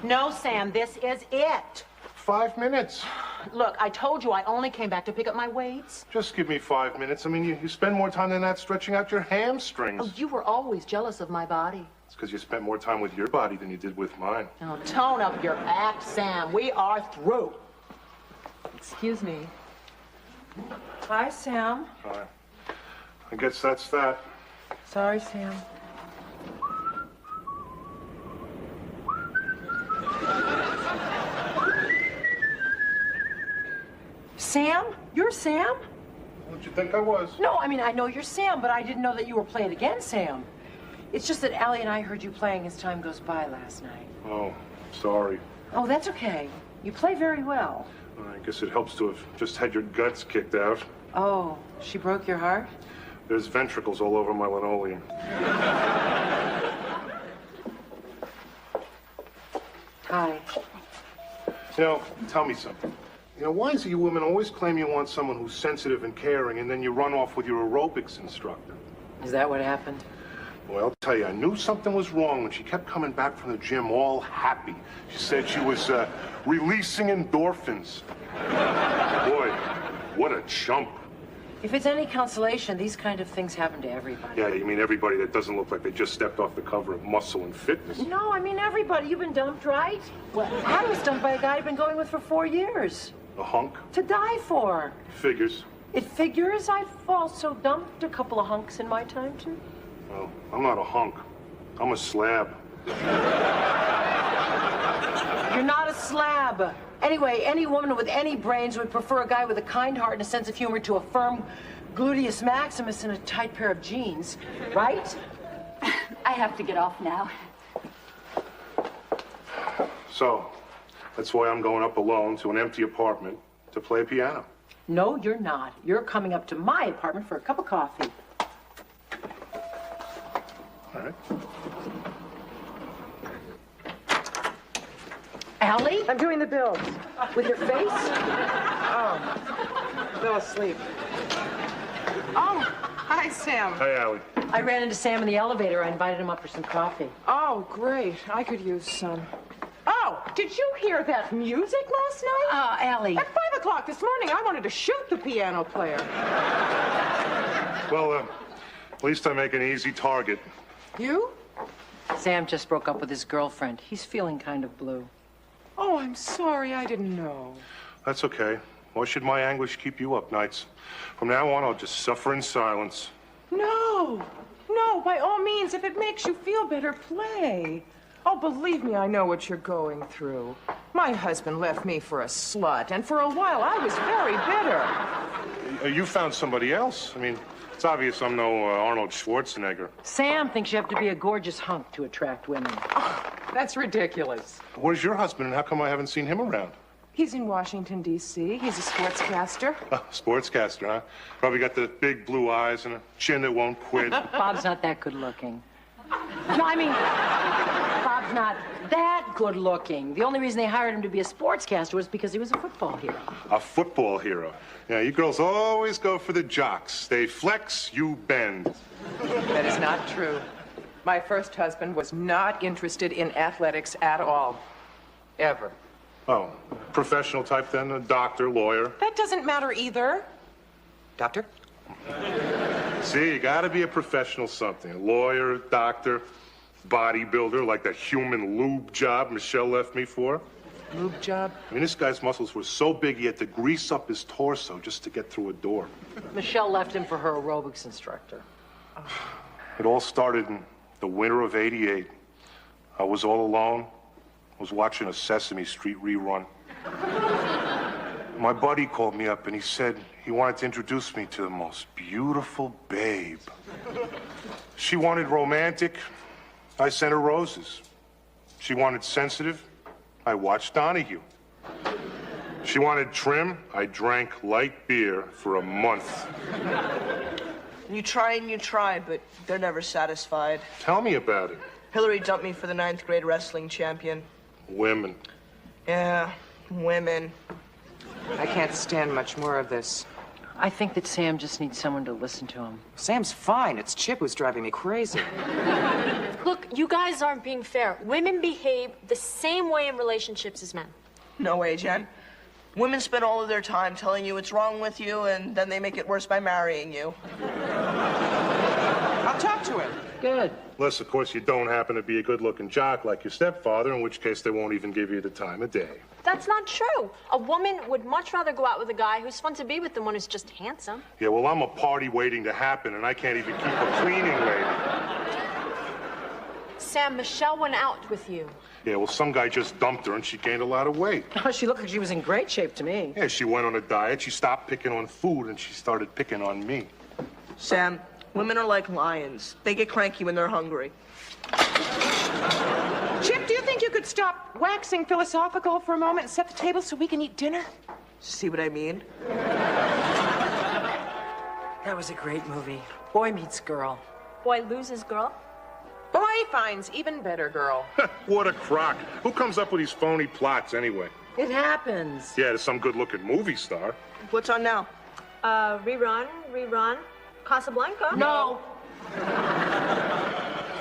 No, Sam, this is it. 5 minutes. Look, I told you I only came back to pick up my weights. Just give me 5 minutes. I mean, you spend more time than that stretching out your hamstrings. Oh, you were always jealous of my body. It's because you spent more time with your body than you did with mine. Now, tone up your act, Sam. We are through. Excuse me. Hi, Sam. Hi. I guess that's that. Sorry, Sam. Sam? You're Sam? What'd you think I was? No, I mean, I know you're Sam, but I didn't know that you were playing again, Sam. It's just that Allie and I heard you playing As Time Goes By last night. Oh, sorry. Oh, that's okay. You play very well. I guess it helps to have just had your guts kicked out. Oh, she broke your heart? There's ventricles all over my linoleum. Hi. You know, tell me something. You know, why is it you women always claim you want someone who's sensitive and caring, and then you run off with your aerobics instructor? Is that what happened? Well, I'll tell you, I knew something was wrong when she kept coming back from the gym all happy. She said she was releasing endorphins. Boy, what a chump. If it's any consolation, these kind of things happen to everybody. Yeah, you mean everybody that doesn't look like they just stepped off the cover of Muscle and Fitness? No, I mean everybody. You've been dumped, right? Well, I was dumped by a guy I've been going with for 4 years. A hunk? To die for. Figures. It figures. I've also dumped a couple of hunks in my time, too. Well, I'm not a hunk. I'm a slab. You're not a slab. Anyway, any woman with any brains would prefer a guy with a kind heart and a sense of humor to a firm gluteus maximus and a tight pair of jeans, right? I have to get off now. So, that's why I'm going up alone to an empty apartment to play piano. No, you're not. You're coming up to my apartment for a cup of coffee. All right. Allie? I'm doing the bills. With your face? Oh, fell asleep. Oh, hi, Sam. Hey, Allie. I ran into Sam in the elevator. I invited him up for some coffee. Oh, great. I could use some. Oh, did you hear that music last night? Allie. At 5 o'clock this morning, I wanted to shoot the piano player. Well, at least I make an easy target. You? Sam just broke up with his girlfriend. He's feeling kind of blue. Oh, I'm sorry. I didn't know. That's okay. Why should my anguish keep you up nights? From now on, I'll just suffer in silence. No. No, by all means, if it makes you feel better, play. Oh, believe me, I know what you're going through. My husband left me for a slut, and for a while I was very bitter. You found somebody else? I mean, it's obvious I'm no Arnold Schwarzenegger. Sam thinks you have to be a gorgeous hunk to attract women. Oh, that's ridiculous. Where's your husband, and how come I haven't seen him around? He's in Washington, D.C. He's a sportscaster. Sportscaster, huh? Probably got the big blue eyes and a chin that won't quit. Bob's not that good looking. No, I mean, Bob's not that good looking. The only reason they hired him to be a sportscaster was because he was a football hero. A football hero. Yeah, you girls always go for the jocks. They flex, you bend. That is not true. My first husband was not interested in athletics at all. Ever. Oh, professional type then? A doctor, lawyer? That doesn't matter either. Doctor? See, you gotta be a professional something. A lawyer, doctor, bodybuilder, like that human lube job Michelle left me for. Lube job? I mean, this guy's muscles were so big he had to grease up his torso just to get through a door. Michelle left him for her aerobics instructor. It all started in the winter of '88. I was all alone. I was watching a Sesame Street rerun. My buddy called me up and he said he wanted to introduce me to the most beautiful babe. She wanted romantic. I sent her roses. She wanted sensitive. I watched Donahue. She wanted trim. I drank light beer for a month. You try, but they're never satisfied. Tell me about it. Hillary dumped me for the 9th grade wrestling champion. Women. Yeah, women. I can't stand much more of this. I think that Sam just needs someone to listen to him. Sam's fine. It's Chip who's driving me crazy. Look, you guys aren't being fair. Women behave the same way in relationships as men. No way, Jen. Women spend all of their time telling you what's wrong with you, and then they make it worse by marrying you. I'll talk to him. Good. Unless, of course, you don't happen to be a good-looking jock like your stepfather, in which case they won't even give you the time of day. That's not true. A woman would much rather go out with a guy who's fun to be with than one who's just handsome. Yeah, well, I'm a party waiting to happen, and I can't even keep a cleaning lady. Sam, Michelle went out with you. Yeah, well, some guy just dumped her, and she gained a lot of weight. Oh, she looked like she was in great shape to me. Yeah, she went on a diet, she stopped picking on food, and she started picking on me. Sam, women are like lions. They get cranky when they're hungry. Chip, do you think you could stop waxing philosophical for a moment and set the table so we can eat dinner? See what I mean? That was a great movie. Boy meets girl. Boy loses girl. Boy finds even better girl. What a crock. Who comes up with these phony plots, anyway? It happens. Yeah, to some good-looking movie star. What's on now? Rerun. Casablanca? No.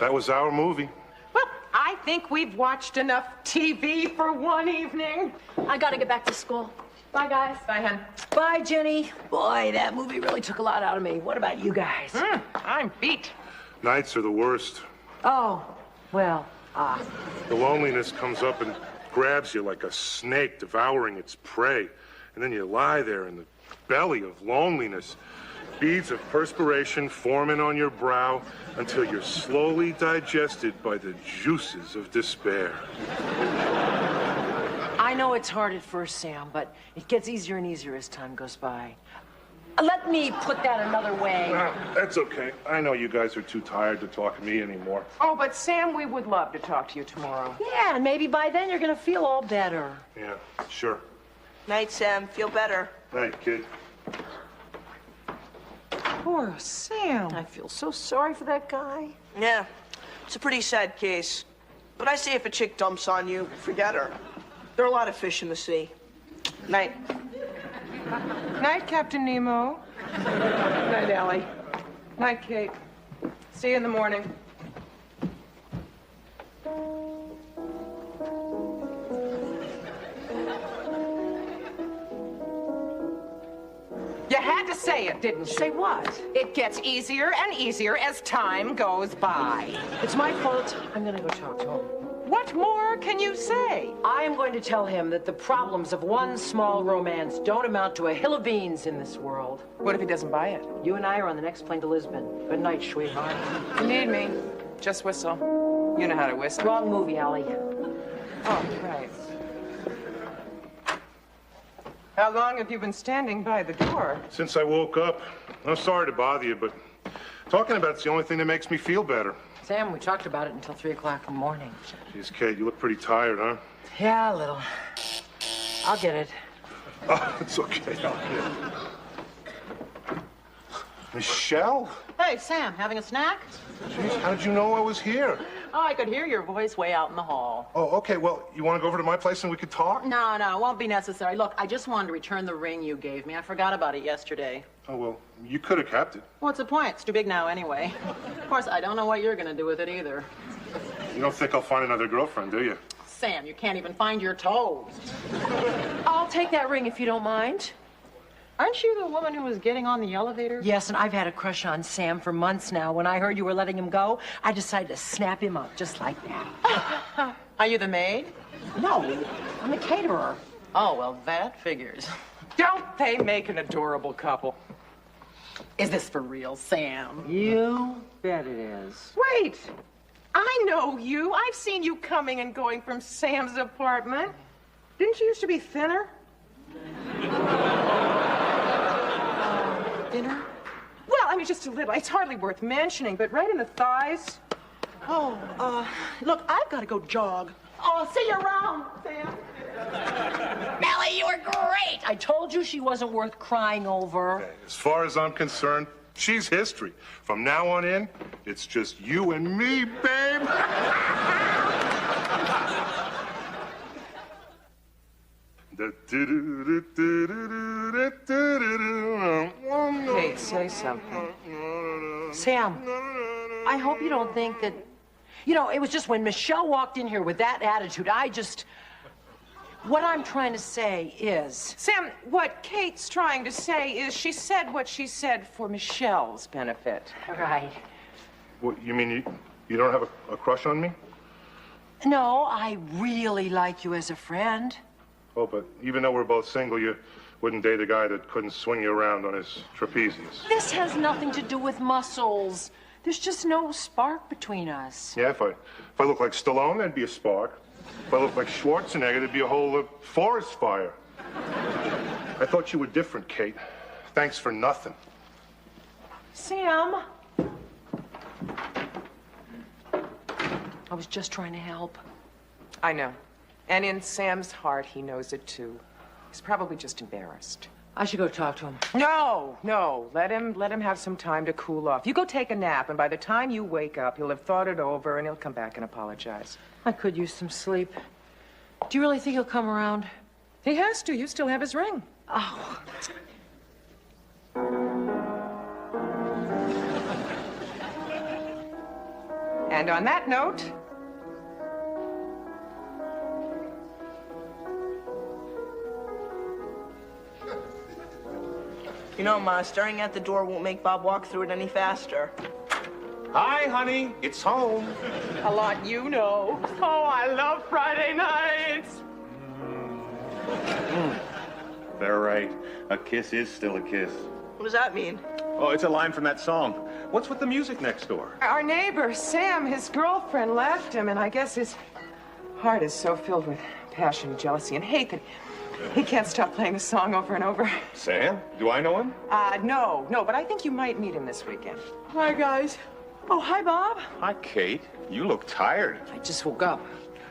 That was our movie. Well, I think we've watched enough TV for one evening. I gotta get back to school. Bye, guys. Bye, hon. Bye, Jenny. Boy, that movie really took a lot out of me. What about you guys? I'm beat. Nights are the worst. Oh, well, The loneliness comes up and grabs you like a snake devouring its prey. And then you lie there in the belly of loneliness. Beads of perspiration forming on your brow until you're slowly digested by the juices of despair. I know it's hard at first, Sam, but it gets easier and easier as time goes by. Let me put that another way. That's okay. I know you guys are too tired to talk to me anymore. Oh, but Sam, we would love to talk to you tomorrow. Yeah, and maybe by then you're gonna feel all better. Yeah, sure. Night, Sam. Feel better. Night, kid. Poor Sam. I feel so sorry for that guy. Yeah, it's a pretty sad case. But I say if a chick dumps on you, forget her. There are a lot of fish in the sea. Night. Night, Captain Nemo. Night, Allie. Night, Kate. See you in the morning. You had to say it, didn't you? Say what? It gets easier and easier as time goes by. It's my fault. I'm gonna go talk to him. What more can you say? I am going to tell him that the problems of one small romance don't amount to a hill of beans in this world. What if he doesn't buy it? You and I are on the next plane to Lisbon. Good night, sweetheart. If you need me, just whistle. You know how to whistle. Wrong movie, Allie. Oh, right. How long have you been standing by the door? Since I woke up. I'm sorry to bother you, but talking about it's the only thing that makes me feel better. Sam, we talked about it until 3 o'clock in the morning. Jeez, Kate, you look pretty tired, huh? Yeah, a little. I'll get it. Oh, it's okay. I'll get it. Michelle? Hey, Sam, having a snack? Jeez, how did you know I was here? Oh, I could hear your voice way out in the hall. Oh, okay. Well, you want to go over to my place and we could talk? No, it won't be necessary. Look, I just wanted to return the ring you gave me. I forgot about it yesterday. Oh, well, you could have kept it. What's the point? It's too big now anyway. Of course, I don't know what you're going to do with it either. You don't think I'll find another girlfriend, do you? Sam, you can't even find your toes. I'll take that ring if you don't mind. Aren't you the woman who was getting on the elevator? Yes, and I've had a crush on Sam for months now. When I heard you were letting him go, I decided to snap him up just like that. Are you the maid? No, I'm the caterer. Oh, well, that figures. Don't they make an adorable couple? Is this for real, Sam? You bet it is. Wait! I know you. I've seen you coming and going from Sam's apartment. Didn't you used to be thinner? Dinner? Well, I mean, just a little. It's hardly worth mentioning, but right in the thighs. Oh, look, I've got to go jog. Oh, see you around, Sam. Melly, you were great. I told you she wasn't worth crying over. Okay, as far as I'm concerned, she's history. From now on in, it's just you and me, babe. Kate, say something. Sam, I hope you don't think that... You know, it was just when Michelle walked in here with that attitude, what I'm trying to say is... Sam, what Kate's trying to say is she said what she said for Michelle's benefit. Right. What, you mean you don't have a crush on me? No, I really like you as a friend. Oh, but even though we're both single, you wouldn't date a guy that couldn't swing you around on his trapezius. This has nothing to do with muscles. There's just no spark between us. Yeah, if I look like Stallone, there'd be a spark. If I look like Schwarzenegger, there'd be a whole forest fire. I thought you were different, Kate. Thanks for nothing. Sam. I was just trying to help. I know. And in Sam's heart, he knows it too. He's probably just embarrassed. I should go talk to him. No. Let him have some time to cool off. You go take a nap, and by the time you wake up, he'll have thought it over, and he'll come back and apologize. I could use some sleep. Do you really think he'll come around? He has to. You still have his ring. Oh. And on that note, You know, Ma, staring at the door won't make Bob walk through it any faster. Hi, honey. It's home. a lot you know. Oh, I love Friday nights. They're right. A kiss is still a kiss. What does that mean? Oh, it's a line from that song. What's with the music next door? Our neighbor, Sam, his girlfriend left him, and I guess his heart is so filled with passion, jealousy, and hate that he can't stop playing the song over and over. Sam? Do I know him? No, but I think you might meet him this weekend. Hi, guys. Oh, hi, Bob. Hi, Kate. You look tired. I just woke up.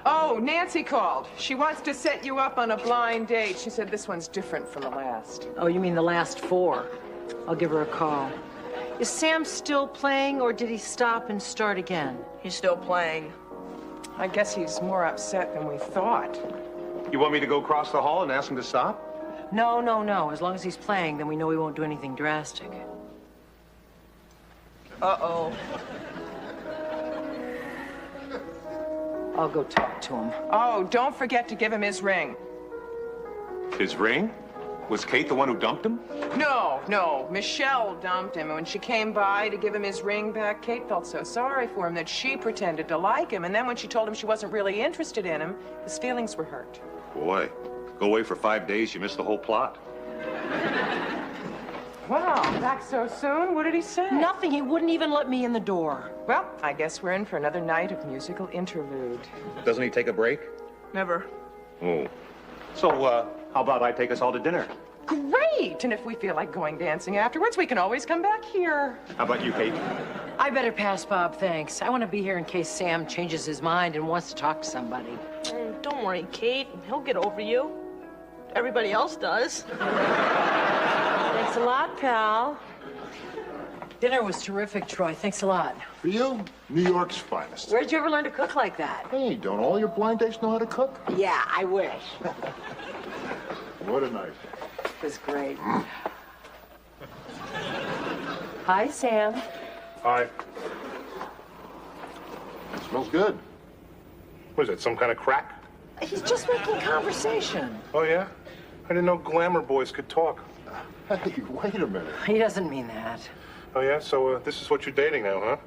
Oh, Nancy called. She wants to set you up on a blind date. She said this one's different from the last. Oh, you mean the last 4? I'll give her a call. Is Sam still playing, or did he stop and start again? He's still playing. I guess he's more upset than we thought. You want me to go across the hall and ask him to stop? No. As long as he's playing, then we know he won't do anything drastic. Uh-oh. I'll go talk to him. Oh, don't forget to give him his ring. His ring? Was Kate the one who dumped him? No. Michelle dumped him, and when she came by to give him his ring back, Kate felt so sorry for him that she pretended to like him, and then when she told him she wasn't really interested in him, his feelings were hurt. Boy, go away for 5 days, you missed the whole plot. Wow, back so soon? What did he say? Nothing. He wouldn't even let me in the door. Well, I guess we're in for another night of musical interlude. Doesn't he take a break? Never. Oh. So, how about I take us all to dinner? Great! And if we feel like going dancing afterwards, we can always come back here. How about you, Kate? I better pass, Bob, thanks. I want to be here in case Sam changes his mind and wants to talk to somebody. Don't worry, Kate. He'll get over you. Everybody else does. Thanks a lot, pal. Dinner was terrific, Troy. Thanks a lot. For you, New York's finest. Where'd you ever learn to cook like that? Hey, don't all your blind dates know how to cook? Yeah, I wish. What a night. It was great. Hi, Sam. Hi. Smells good. What is that, some kind of crack? He's just making conversation. Oh, yeah? I didn't know glamour boys could talk. Hey, wait a minute. He doesn't mean that. Oh, yeah? So this is what you're dating now, huh?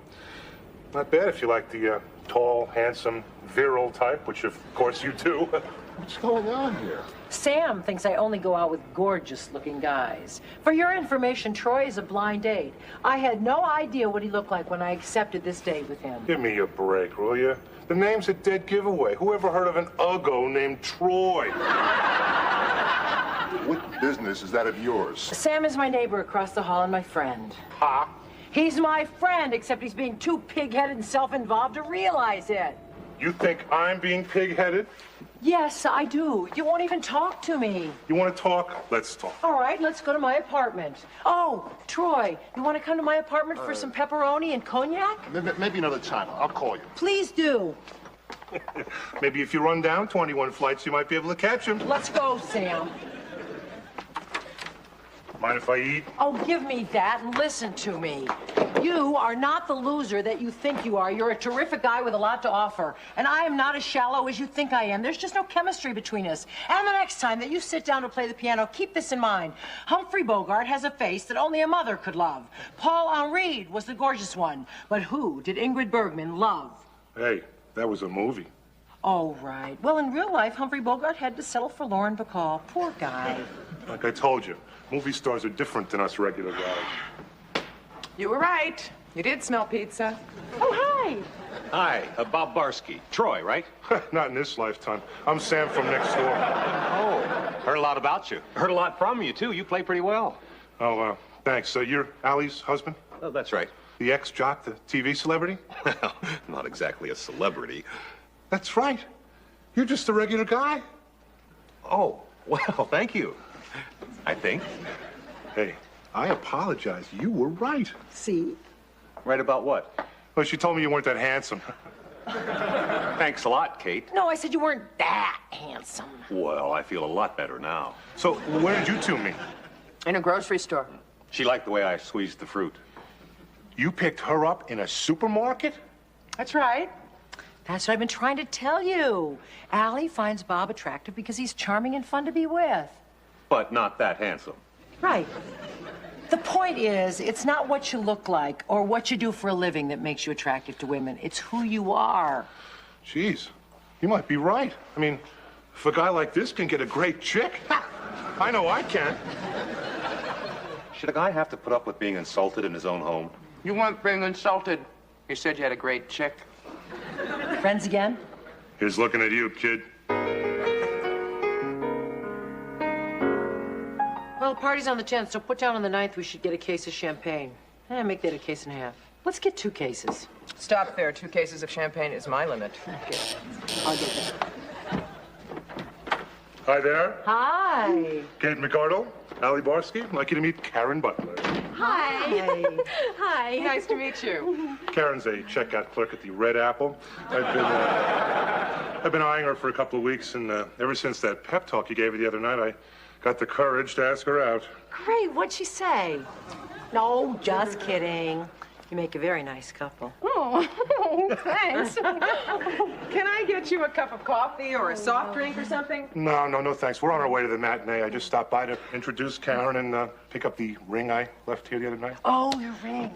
Not bad if you like the tall, handsome, virile type, which of course you do. What's going on here? Sam thinks I only go out with gorgeous-looking guys. For your information, Troy is a blind date. I had no idea what he looked like when I accepted this date with him. Give me a break, will you? The name's a dead giveaway. Who ever heard of an uggo named Troy? What business is that of yours? Sam is my neighbor across the hall and my friend. Ha? He's my friend, except he's being too pig-headed and self-involved to realize it. You think I'm being pig-headed? Yes, I do. You won't even talk to me. You want to talk? Let's talk. All right, let's go to my apartment. Oh, Troy, you want to come to my apartment for some pepperoni and cognac? Maybe another time. I'll call you. Please do. Maybe if you run down 21 flights, you might be able to catch him. Let's go, Sam. Mind if I eat? Oh, give me that and listen to me. You are not the loser that you think you are. You're a terrific guy with a lot to offer. And I am not as shallow as you think I am. There's just no chemistry between us. And the next time that you sit down to play the piano, keep this in mind. Humphrey Bogart has a face that only a mother could love. Paul Henri was the gorgeous one. But who did Ingrid Bergman love? Hey, that was a movie. Oh, right. Well, in real life, Humphrey Bogart had to settle for Lauren Bacall. Poor guy. Like I told you, movie stars are different than us regular guys. You were right. You did smell pizza. Oh, hi. Hi, Bob Barsky. Troy, right? Not in this lifetime. I'm Sam from next door. Oh, heard a lot about you. Heard a lot from you, too. You play pretty well. Oh, thanks. So you're Allie's husband? Oh, that's right. The ex-jock, the TV celebrity? Well, not exactly a celebrity. That's right. You're just a regular guy. Oh, well, thank you. I think. Hey, I apologize. You were right. See? Right about what? Well, she told me you weren't that handsome. Thanks a lot, Kate. No, I said you weren't that handsome. Well, I feel a lot better now. So, where did you two meet? In a grocery store. She liked the way I squeezed the fruit. You picked her up in a supermarket? That's right. That's what I've been trying to tell you. Allie finds Bob attractive because he's charming and fun to be with. But not that handsome. Right. The point is, it's not what you look like or what you do for a living that makes you attractive to women. It's who you are. Jeez, you might be right. I mean, if a guy like this can get a great chick, I know I can. Should a guy have to put up with being insulted in his own home? You weren't being insulted. You said you had a great chick. Friends again? Here's looking at you, kid. Well, the party's on the 10th, so put down on the 9th we should get a case of champagne. Make that a case and a half. Let's get 2 cases. Stop there. 2 cases of champagne is my limit. Okay. I'll get that. Hi there. Hi. Kate McArdle, Allie Barsky. I'd like you to meet Karen Butler. Hi. Hi. Nice to meet you. Karen's a checkout clerk at the Red Apple. I've been eyeing her for a couple of weeks, and ever since that pep talk you gave her the other night, I got the courage to ask her out. Great. What'd she say? No, just kidding. You make a very nice couple. Oh, thanks. Can I get you a cup of coffee or a soft drink or something? No, thanks. We're on our way to the matinee. I just stopped by to introduce Karen and pick up the ring I left here the other night. Oh, your ring.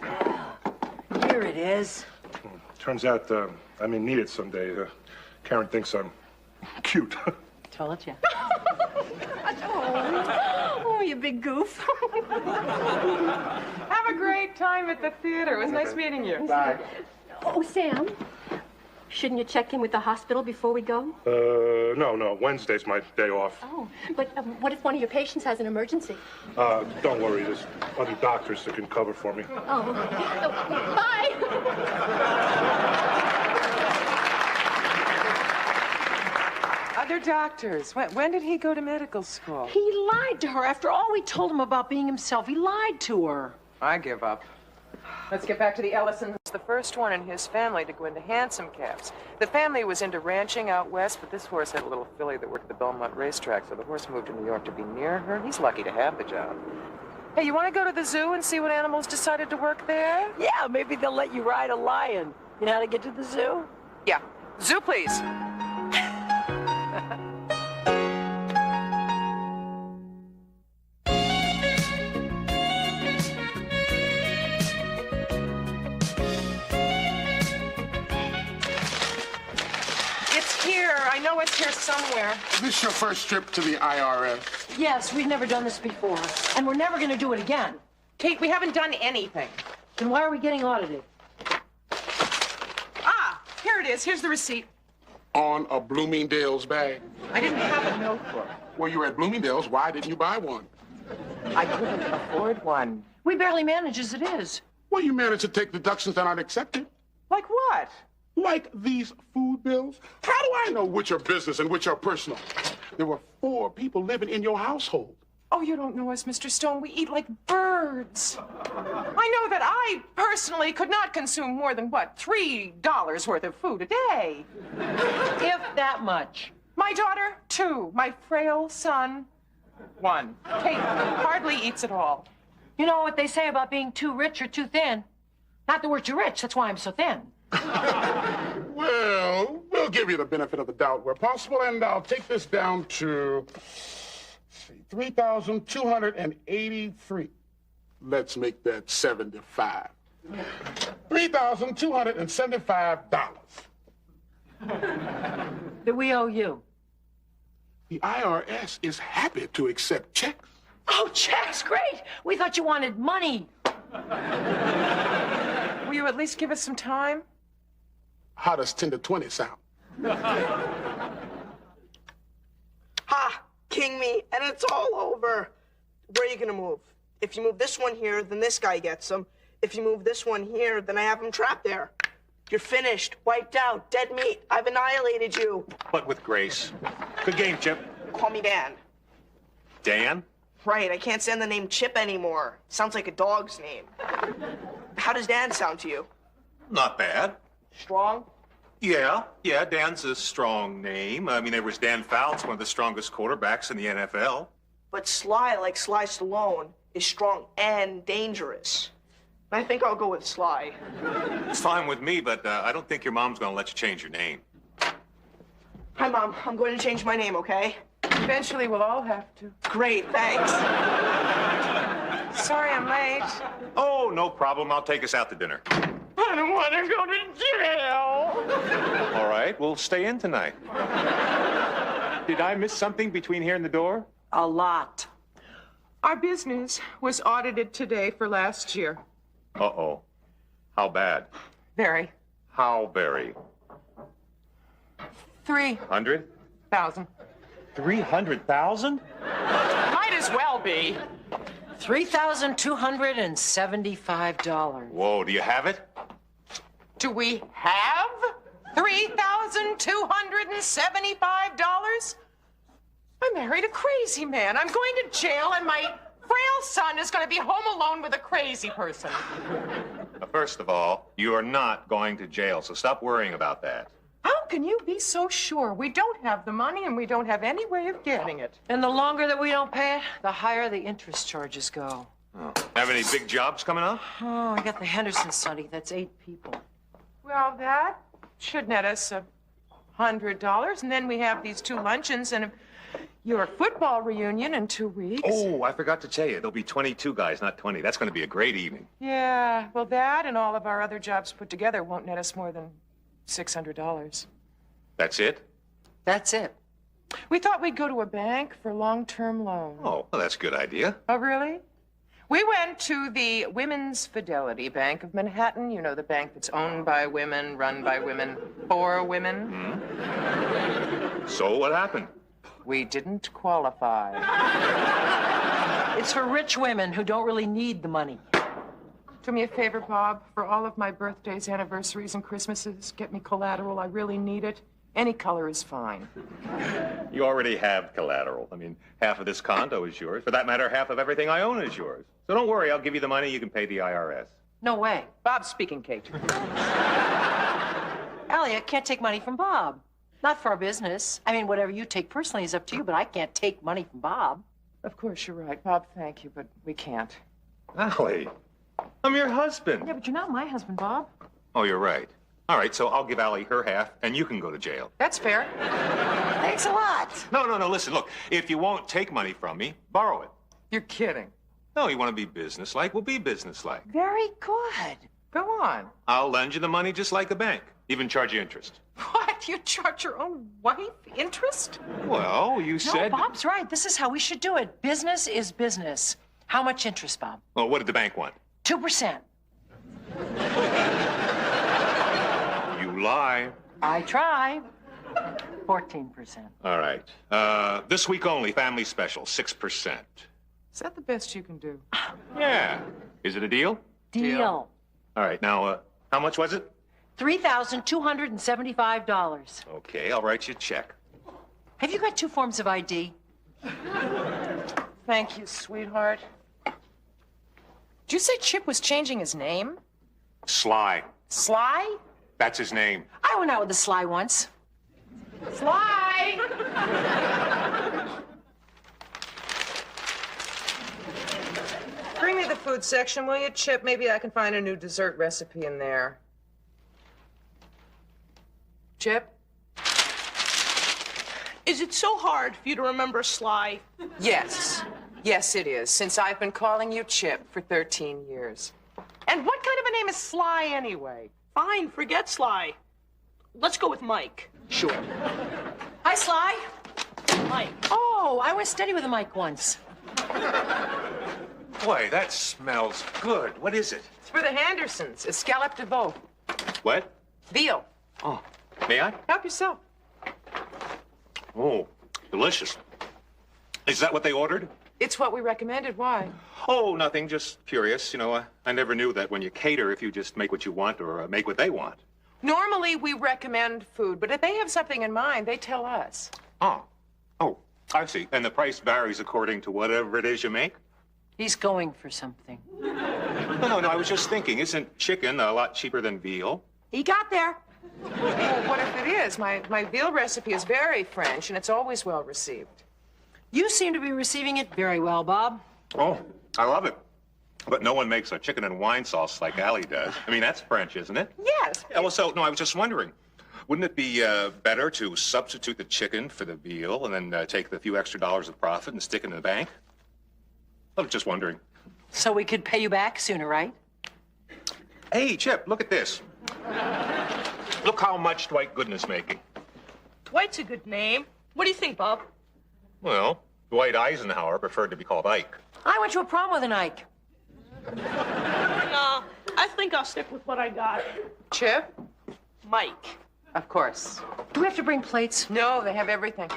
Here it is. Turns out I may need it someday. Karen thinks I'm cute. Told you. Oh, you big goof. Have a great time at the theater. It was nice meeting you. Bye. Oh, Sam, shouldn't you check in with the hospital before we go? No. Wednesday's my day off. Oh, but what if one of your patients has an emergency? Don't worry. There's other doctors that can cover for me. Oh, bye. Other doctors. When did he go to medical school? He lied to her after all we told him about being himself. He lied to her. I give up. Let's get back to the Ellisons. The first one in his family to go into hansom cabs. The family was into ranching out west, but this horse had a little filly that worked at the Belmont racetrack, so the horse moved to New York to be near her. He's lucky to have the job. Hey, you want to go to the zoo and see what animals decided to work there? Yeah, maybe they'll let you ride a lion. You know how to get to the zoo? Yeah. Zoo, please. I know it's here somewhere. Is this your first trip to the IRS? Yes, we've never done this before. And we're never going to do it again. Kate, we haven't done anything. Then why are we getting audited? Ah, here it is. Here's the receipt. On a Bloomingdale's bag? I didn't have a notebook. Well, you were at Bloomingdale's. Why didn't you buy one? I couldn't afford one. We barely manage as it is. Well, you managed to take deductions that aren't accepted. Like what? Like these food bills. How do I know which are business and which are personal? There were 4 people living in your household. Oh, you don't know us, Mr. Stone. We eat like birds. I know that I personally could not consume more than, what, $3 worth of food a day. If that much. My daughter, 2. My frail son, 1. Kate hardly eats at all. You know what they say about being too rich or too thin? Not that we're too rich, that's why I'm so thin. Well, we'll give you the benefit of the doubt where possible, and I'll take this down to, $3,283. Let's make that 75. $3,275. That we owe you. The IRS is happy to accept checks. Oh, checks, great. We thought you wanted money. Will you at least give us some time? How does 10 to 20 sound? Ha! King me, and it's all over. Where are you gonna move? If you move this one here, then this guy gets him. If you move this one here, then I have him trapped there. You're finished, wiped out, dead meat. I've annihilated you. But with grace. Good game, Chip. Call me Dan. Dan? Right, I can't stand the name Chip anymore. Sounds like a dog's name. How does Dan sound to you? Not bad. Strong? Yeah, Dan's a strong name. I mean, there was Dan Fouts, one of the strongest quarterbacks in the NFL. But Sly, like Sly Stallone, is strong and dangerous. I think I'll go with Sly. It's fine with me, but I don't think your mom's gonna let you change your name. Hi, Mom. I'm going to change my name, okay? Eventually, we'll all have to. Great, thanks. Sorry I'm late. Oh, no problem. I'll take us out to dinner. I don't want to go to jail. All right, we'll stay in tonight. Did I miss something between here and the door? A lot. Our business was audited today for last year. Uh-oh. How bad? Very. How very? 300,000. 100? 300,000? Might as well be. $3,275. Whoa, do you have it? Do we have $3,275? I married a crazy man. I'm going to jail, and my frail son is going to be home alone with a crazy person. First of all, you are not going to jail, so stop worrying about that. How can you be so sure? We don't have the money, and we don't have any way of getting it. And the longer that we don't pay it, the higher the interest charges go. Oh. Have any big jobs coming up? Oh, I got the Henderson study. That's 8 people. Well, that should net us $100, and then we have these 2 luncheons and your football reunion in 2 weeks. Oh, I forgot to tell you. There'll be 22 guys, not 20. That's going to be a great evening. Yeah, well, that and all of our other jobs put together won't net us more than $600. That's it? That's it. We thought we'd go to a bank for long-term loans. Oh, well, that's a good idea. Oh, really? We went to the Women's Fidelity Bank of Manhattan. You know, the bank that's owned by women, run by women, for women. Mm-hmm. So what happened? We didn't qualify. It's for rich women who don't really need the money. Do me a favor, Bob. For all of my birthdays, anniversaries, and Christmases, get me collateral. I really need it. Any color is fine. You already have collateral. I mean, half of this condo is yours. For that matter, half of everything I own is yours. So don't worry, I'll give you the money. You can pay the IRS. No way. Bob's speaking, Kate. Allie, I can't take money from Bob. Not for our business. I mean, whatever you take personally is up to you, but I can't take money from Bob. Of course, you're right. Bob, thank you, but we can't. Allie, I'm your husband. Yeah, but you're not my husband, Bob. Oh, you're right. All right, so I'll give Allie her half, and you can go to jail. That's fair. Thanks a lot. No, listen, look. If you won't take money from me, borrow it. You're kidding. No, you want to be businesslike? We'll be businesslike. Very good. Go on. I'll lend you the money just like a bank. Even charge you interest. What? You charge your own wife interest? Well, you said... No, Bob's right. This is how we should do it. Business is business. How much interest, Bob? Well, what did the bank want? 2%. You lie. I try. 14%. All right. This week only, family special, 6%. Is that the best you can do? Yeah. Is it a deal? Deal. All right, now, how much was it? $3,275. Okay, I'll write you a check. Have you got 2 forms of ID? Thank you, sweetheart. Did you say Chip was changing his name? Sly. Sly? That's his name. I went out with a Sly once. Sly! Bring me the food section, will you, Chip? Maybe I can find a new dessert recipe in there. Chip? Is it so hard for you to remember Sly? Yes. Yes, it is, since I've been calling you Chip for 13 years. And what kind of a name is Sly, anyway? Fine, forget Sly. Let's go with Mike. Sure. Hi, Sly. Mike. Oh, I went steady with a Mike once. Boy, that smells good. What is it? It's for the Hendersons. Escalope de veau. What? Veal. Oh, may I? Help yourself. Oh, delicious. Is that what they ordered? It's what we recommended. Why? Oh, nothing. Just curious. You know, I never knew that when you cater, if you just make what you want or make what they want. Normally, we recommend food, but if they have something in mind, they tell us. Oh, I see. And the price varies according to whatever it is you make? He's going for something. No, I was just thinking, isn't chicken a lot cheaper than veal? He got there. Well, what if it is? My veal recipe is very French, and it's always well received. You seem to be receiving it very well, Bob. Oh, I love it. But no one makes a chicken and wine sauce like Allie does. I mean, that's French, isn't it? Yes. Yeah, well, no, I was just wondering. Wouldn't it be better to substitute the chicken for the veal and then take the few extra dollars of profit and stick it in the bank? I was just wondering. So we could pay you back sooner, right? Hey, Chip, look at this. Look how much Dwight Gooden's making. Dwight's a good name. What do you think, Bob? Well, Dwight Eisenhower preferred to be called Ike. I went to a prom with an Ike. No, I think I'll stick with what I got. Chip? Mike. Of course. Do we have to bring plates? No, they have everything.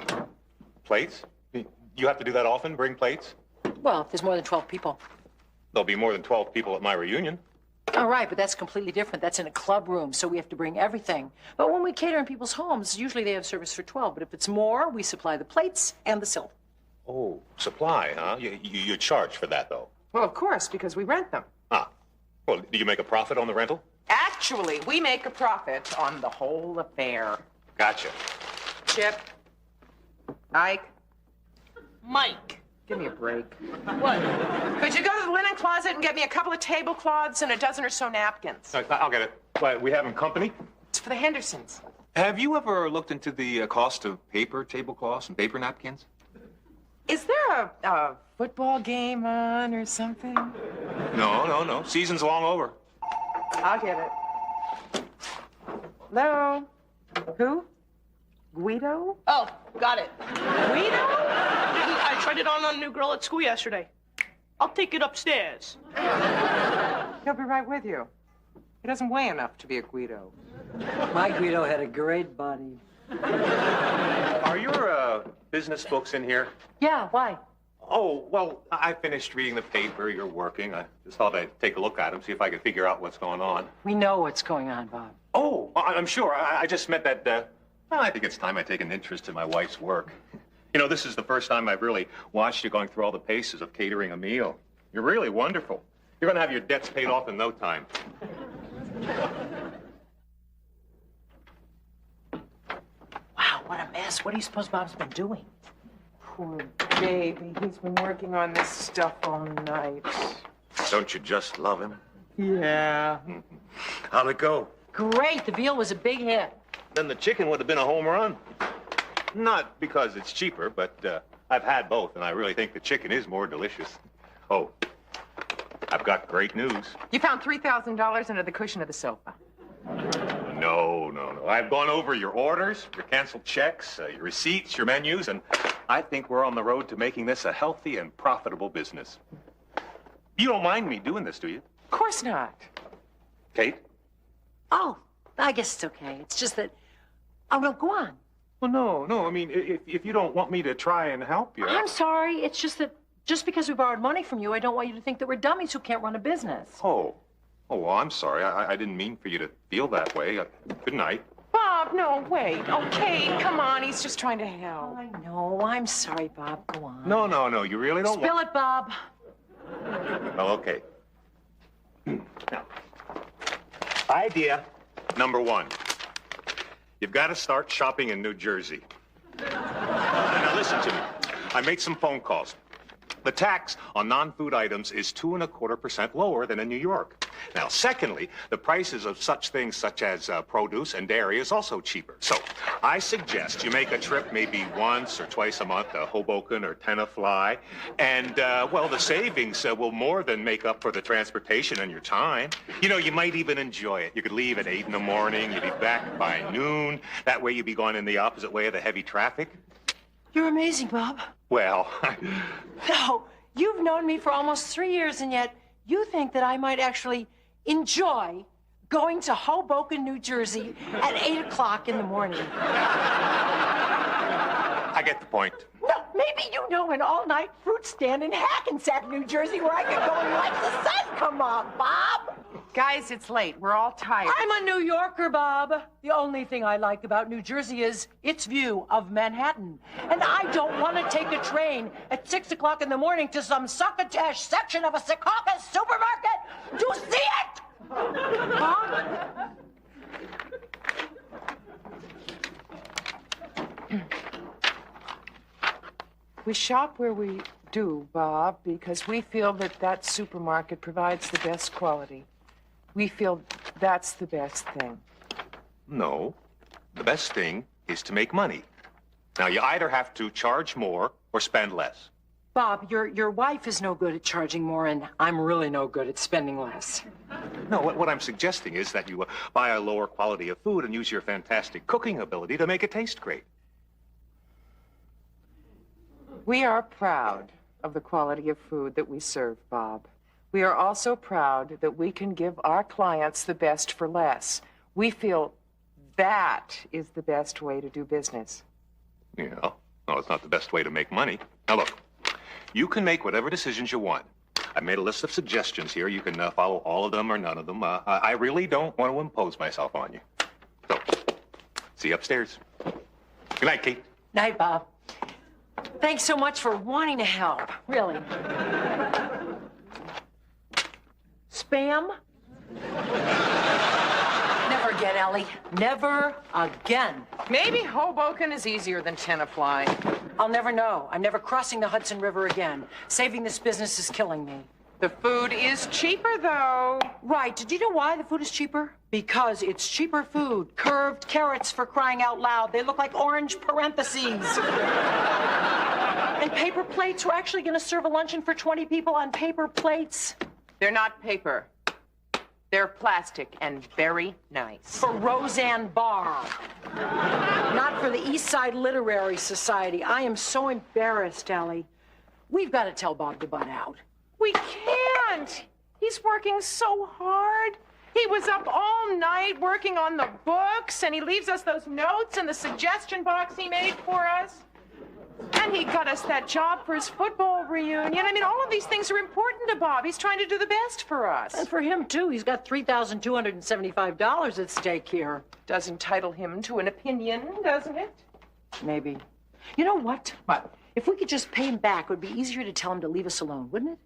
Plates? You have to do that often, bring plates? Well, if there's more than 12 people. There'll be more than 12 people at my reunion. All right, but that's completely different. That's in a club room, so we have to bring everything. But when we cater in people's homes, usually they have service for 12. But if it's more, we supply the plates and the silver. Oh, supply, huh? You charge for that, though. Well, of course, because we rent them. Ah. Well, do you make a profit on the rental? Actually, we make a profit on the whole affair. Gotcha. Chip. Ike. Mike. Give me a break. What? Could you go to the linen closet and get me a couple of tablecloths and a dozen or so napkins? I'll get it. But we having company? It's for the Hendersons. Have you ever looked into the cost of paper tablecloths and paper napkins? Is there a football game on or something? No. Season's long over. I'll get it. Hello? Who? Guido? Oh, got it. Guido? I tried it on a new girl at school yesterday. I'll take it upstairs. He'll be right with you. He doesn't weigh enough to be a Guido. My Guido had a great body. Are your business books in here? Yeah, why? Oh, well, I finished reading the paper. You're working. I just thought I'd take a look at them, see if I could figure out what's going on. We know what's going on, Bob. Oh, I'm sure. I just meant that, well, I think it's time I take an interest in my wife's work. You know, this is the first time I've really watched you going through all the paces of catering a meal. You're really wonderful. You're going to have your debts paid off in no time. Wow, what a mess. What do you suppose Bob's been doing? Poor baby. He's been working on this stuff all night. Don't you just love him? Yeah. How'd it go? Great. The veal was a big hit. Then the chicken would have been a home run. Not because it's cheaper, but I've had both, and I really think the chicken is more delicious. Oh, I've got great news. You found $3,000 under the cushion of the sofa. No. I've gone over your orders, your canceled checks, your receipts, your menus, and I think we're on the road to making this a healthy and profitable business. You don't mind me doing this, do you? Of course not. Kate? Oh, I guess it's okay. It's just that... Oh, no, go on. Well, no. I mean, if you don't want me to try and help you... I'm sorry. It's just that just because we borrowed money from you, I don't want you to think that we're dummies who can't run a business. Oh, well, I'm sorry. I didn't mean for you to feel that way. Good night. Bob, no, wait. Oh, Kate, come on. He's just trying to help. I know. I'm sorry, Bob. Go on. No. You really don't Spill it, Bob. Well, okay. Now, idea number 1. You've got to start shopping in New Jersey. Now, listen to me. I made some phone calls. The tax on non-food items is 2.25% lower than in New York. Now, secondly, the prices of such things such as produce and dairy is also cheaper. So, I suggest you make a trip maybe once or twice a month to Hoboken or Tenafly, and, well, the savings will more than make up for the transportation and your time. You know, you might even enjoy it. You could leave at 8 in the morning, you'd be back by noon. That way you'd be going in the opposite way of the heavy traffic. You're amazing, Bob. Well, No, you've known me for almost 3 years, and yet you think that I might actually enjoy going to Hoboken, New Jersey at 8 o'clock in the morning. I get the point. No, maybe you know an all-night fruit stand in Hackensack, New Jersey, where I could go and watch the sun come up, Bob. Guys, it's late. We're all tired. I'm a New Yorker, Bob. The only thing I like about New Jersey is its view of Manhattan. And I don't want to take a train at 6 o'clock in the morning to some succotash section of a Secaucus supermarket to see it! Huh? We shop where we do, Bob, because we feel that that supermarket provides the best quality. We feel that's the best thing. No. The best thing is to make money. Now, you either have to charge more or spend less. Bob, your wife is no good at charging more, and I'm really no good at spending less. No, what I'm suggesting is that you buy a lower quality of food and use your fantastic cooking ability to make it taste great. We are proud of the quality of food that we serve, Bob. We are also proud that we can give our clients the best for less. We feel that is the best way to do business. Yeah. No, it's not the best way to make money. Now, look, you can make whatever decisions you want. I made a list of suggestions here. You can follow all of them or none of them. I really don't want to impose myself on you. So, see you upstairs. Good night, Kate. Night, Bob. Thanks so much for wanting to help, really. Spam? Never again, Ellie. Never again. Maybe Hoboken is easier than Tenafly. I'll never know. I'm never crossing the Hudson River again. Saving this business is killing me. The food is cheaper, though. Right. Did you know why the food is cheaper? Because it's cheaper food. Curved carrots, for crying out loud. They look like orange parentheses. And paper plates. We're actually going to serve a luncheon for 20 people on paper plates. They're not paper. They're plastic and very nice. For Roseanne Barr. Not for the East Side Literary Society. I am so embarrassed, Ellie. We've got to tell Bob to butt out. We can't. He's working so hard. He was up all night working on the books, and he leaves us those notes in the suggestion box he made for us. And he got us that job for his football reunion. I mean, all of these things are important to Bob. He's trying to do the best for us. And for him, too. He's got $3,275 at stake here. Does entitle him to an opinion, doesn't it? Maybe. You know what? What? If we could just pay him back, it would be easier to tell him to leave us alone, wouldn't it?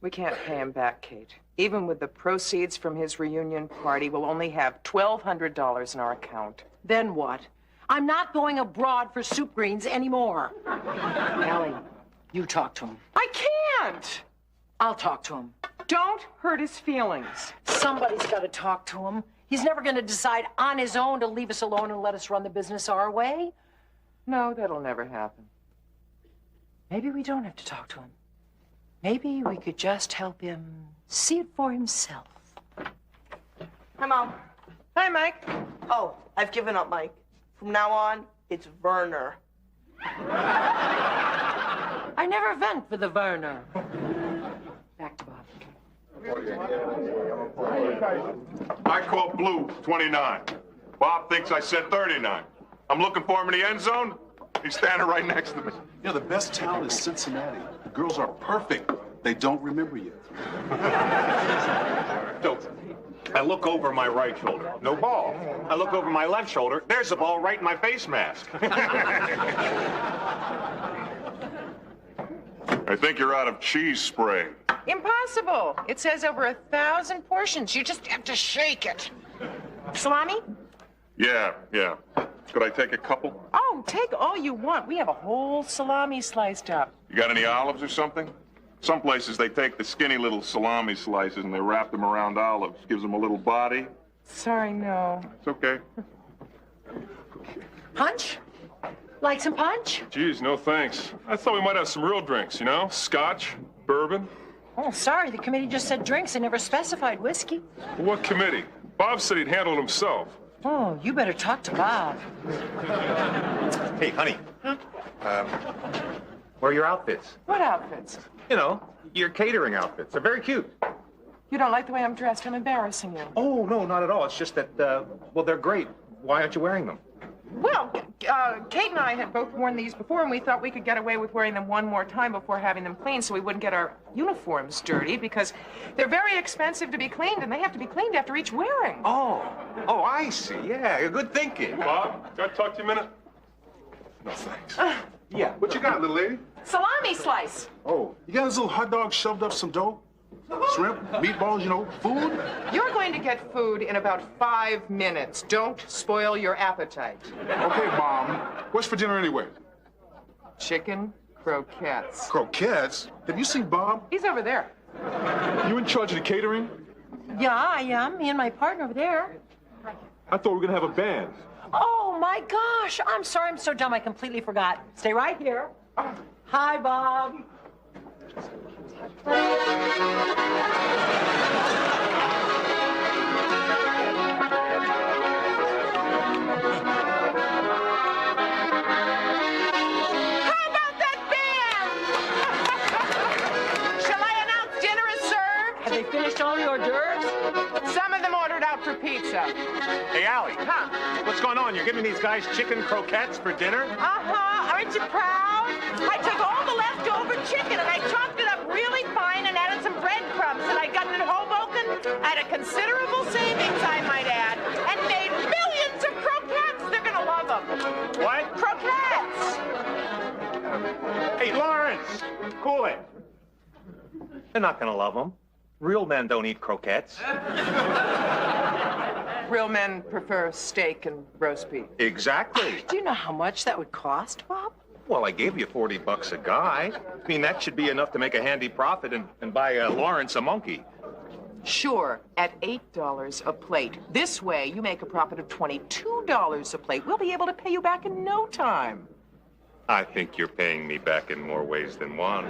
We can't pay him back, Kate. Even with the proceeds from his reunion party, we'll only have $1,200 in our account. Then what? I'm not going abroad for soup greens anymore. Ellie, you talk to him. I can't. I'll talk to him. Don't hurt his feelings. Somebody's got to talk to him. He's never going to decide on his own to leave us alone and let us run the business our way. No, that'll never happen. Maybe we don't have to talk to him. Maybe we could just help him see it for himself. Hi, Mom. Hi, Mike. Oh, I've given up, Mike. From now on, it's Werner. I never vent for the Werner. Back to Bob. I call blue 29. Bob thinks I said 39. I'm looking for him in the end zone. He's standing right next to me. You know, the best town is Cincinnati. The girls are perfect. They don't remember you. So, I look over my right shoulder. No ball. I look over my left shoulder. There's a ball right in my face mask. I think you're out of cheese spray. Impossible. It says over 1,000 portions. You just have to shake it. Salami? Yeah. Could I take a couple? Oh, take all you want. We have a whole salami sliced up. You got any olives or something? Some places they take the skinny little salami slices and they wrap them around olives. Gives them a little body. Sorry, no. It's okay. Punch? Like some punch? Geez, no thanks. I thought we might have some real drinks, you know? Scotch, bourbon. Oh, sorry. The committee just said drinks. They never specified whiskey. What committee? Bob said he'd handle it himself. Oh, you better talk to Bob. Hey, honey. Where are your outfits? What outfits? You know, your catering outfits. They're very cute. You don't like the way I'm dressed. I'm embarrassing you. Oh, no, not at all. It's just that, well, they're great. Why aren't you wearing them? Well, Kate and I had both worn these before, and we thought we could get away with wearing them one more time before having them cleaned so we wouldn't get our uniforms dirty, because they're very expensive to be cleaned, and they have to be cleaned after each wearing. Oh, I see. Yeah, good thinking. Bob, can I talk to you a minute? No, thanks. Yeah. What you got, little lady? Salami slice. Oh, you got this little hot dog shoved up some dough? Shrimp, meatballs, you know, food. You're going to get food in about 5 minutes. Don't spoil your appetite. Okay, Mom. What's for dinner anyway? Chicken croquettes. Croquettes? Have you seen Bob? He's over there. You in charge of the catering? Yeah, I am. Me and my partner over there. I thought we were gonna have a band. Oh, my gosh. I'm sorry. I'm so dumb. I completely forgot. Stay right here. Hi, Bob. Finished all your hors d'oeuvres? Some of them ordered out for pizza. Hey, Allie. Huh? What's going on? You're giving these guys chicken croquettes for dinner? Uh-huh. Aren't you proud? I took all the leftover chicken and I chopped it up really fine and added some breadcrumbs that I got in Hoboken at a considerable savings, I might add, and made millions of croquettes. They're gonna love them. What? Croquettes. Hey, Lawrence, cool it. They're not gonna love them. Real men don't eat croquettes. Real men prefer steak and roast beef. Exactly. Do you know how much that would cost, Bob? Well, I gave you $40 a guy. I mean, that should be enough to make a handy profit and buy Lawrence a monkey. Sure, at $8 a plate. This way, you make a profit of $22 a plate. We'll be able to pay you back in no time. I think you're paying me back in more ways than one.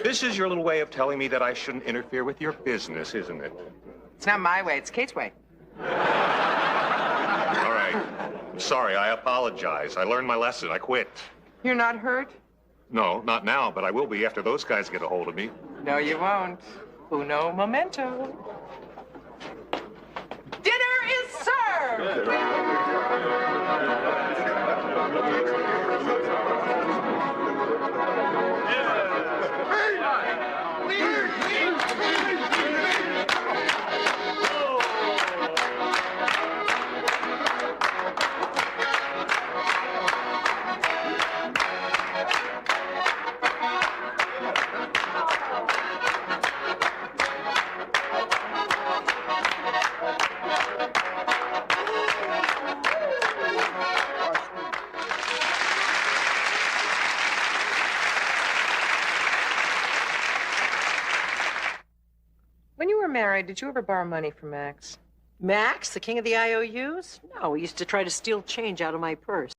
This is your little way of telling me that I shouldn't interfere with your business, isn't it? It's not my way, it's Kate's way. All right. I'm sorry, I apologize. I learned my lesson. I quit. You're not hurt? No, not now, but I will be after those guys get a hold of me. No, you won't. Uno momento. Dinner is served! When you were married, did you ever borrow money from Max? Max, the king of the IOUs? No, he used to try to steal change out of my purse.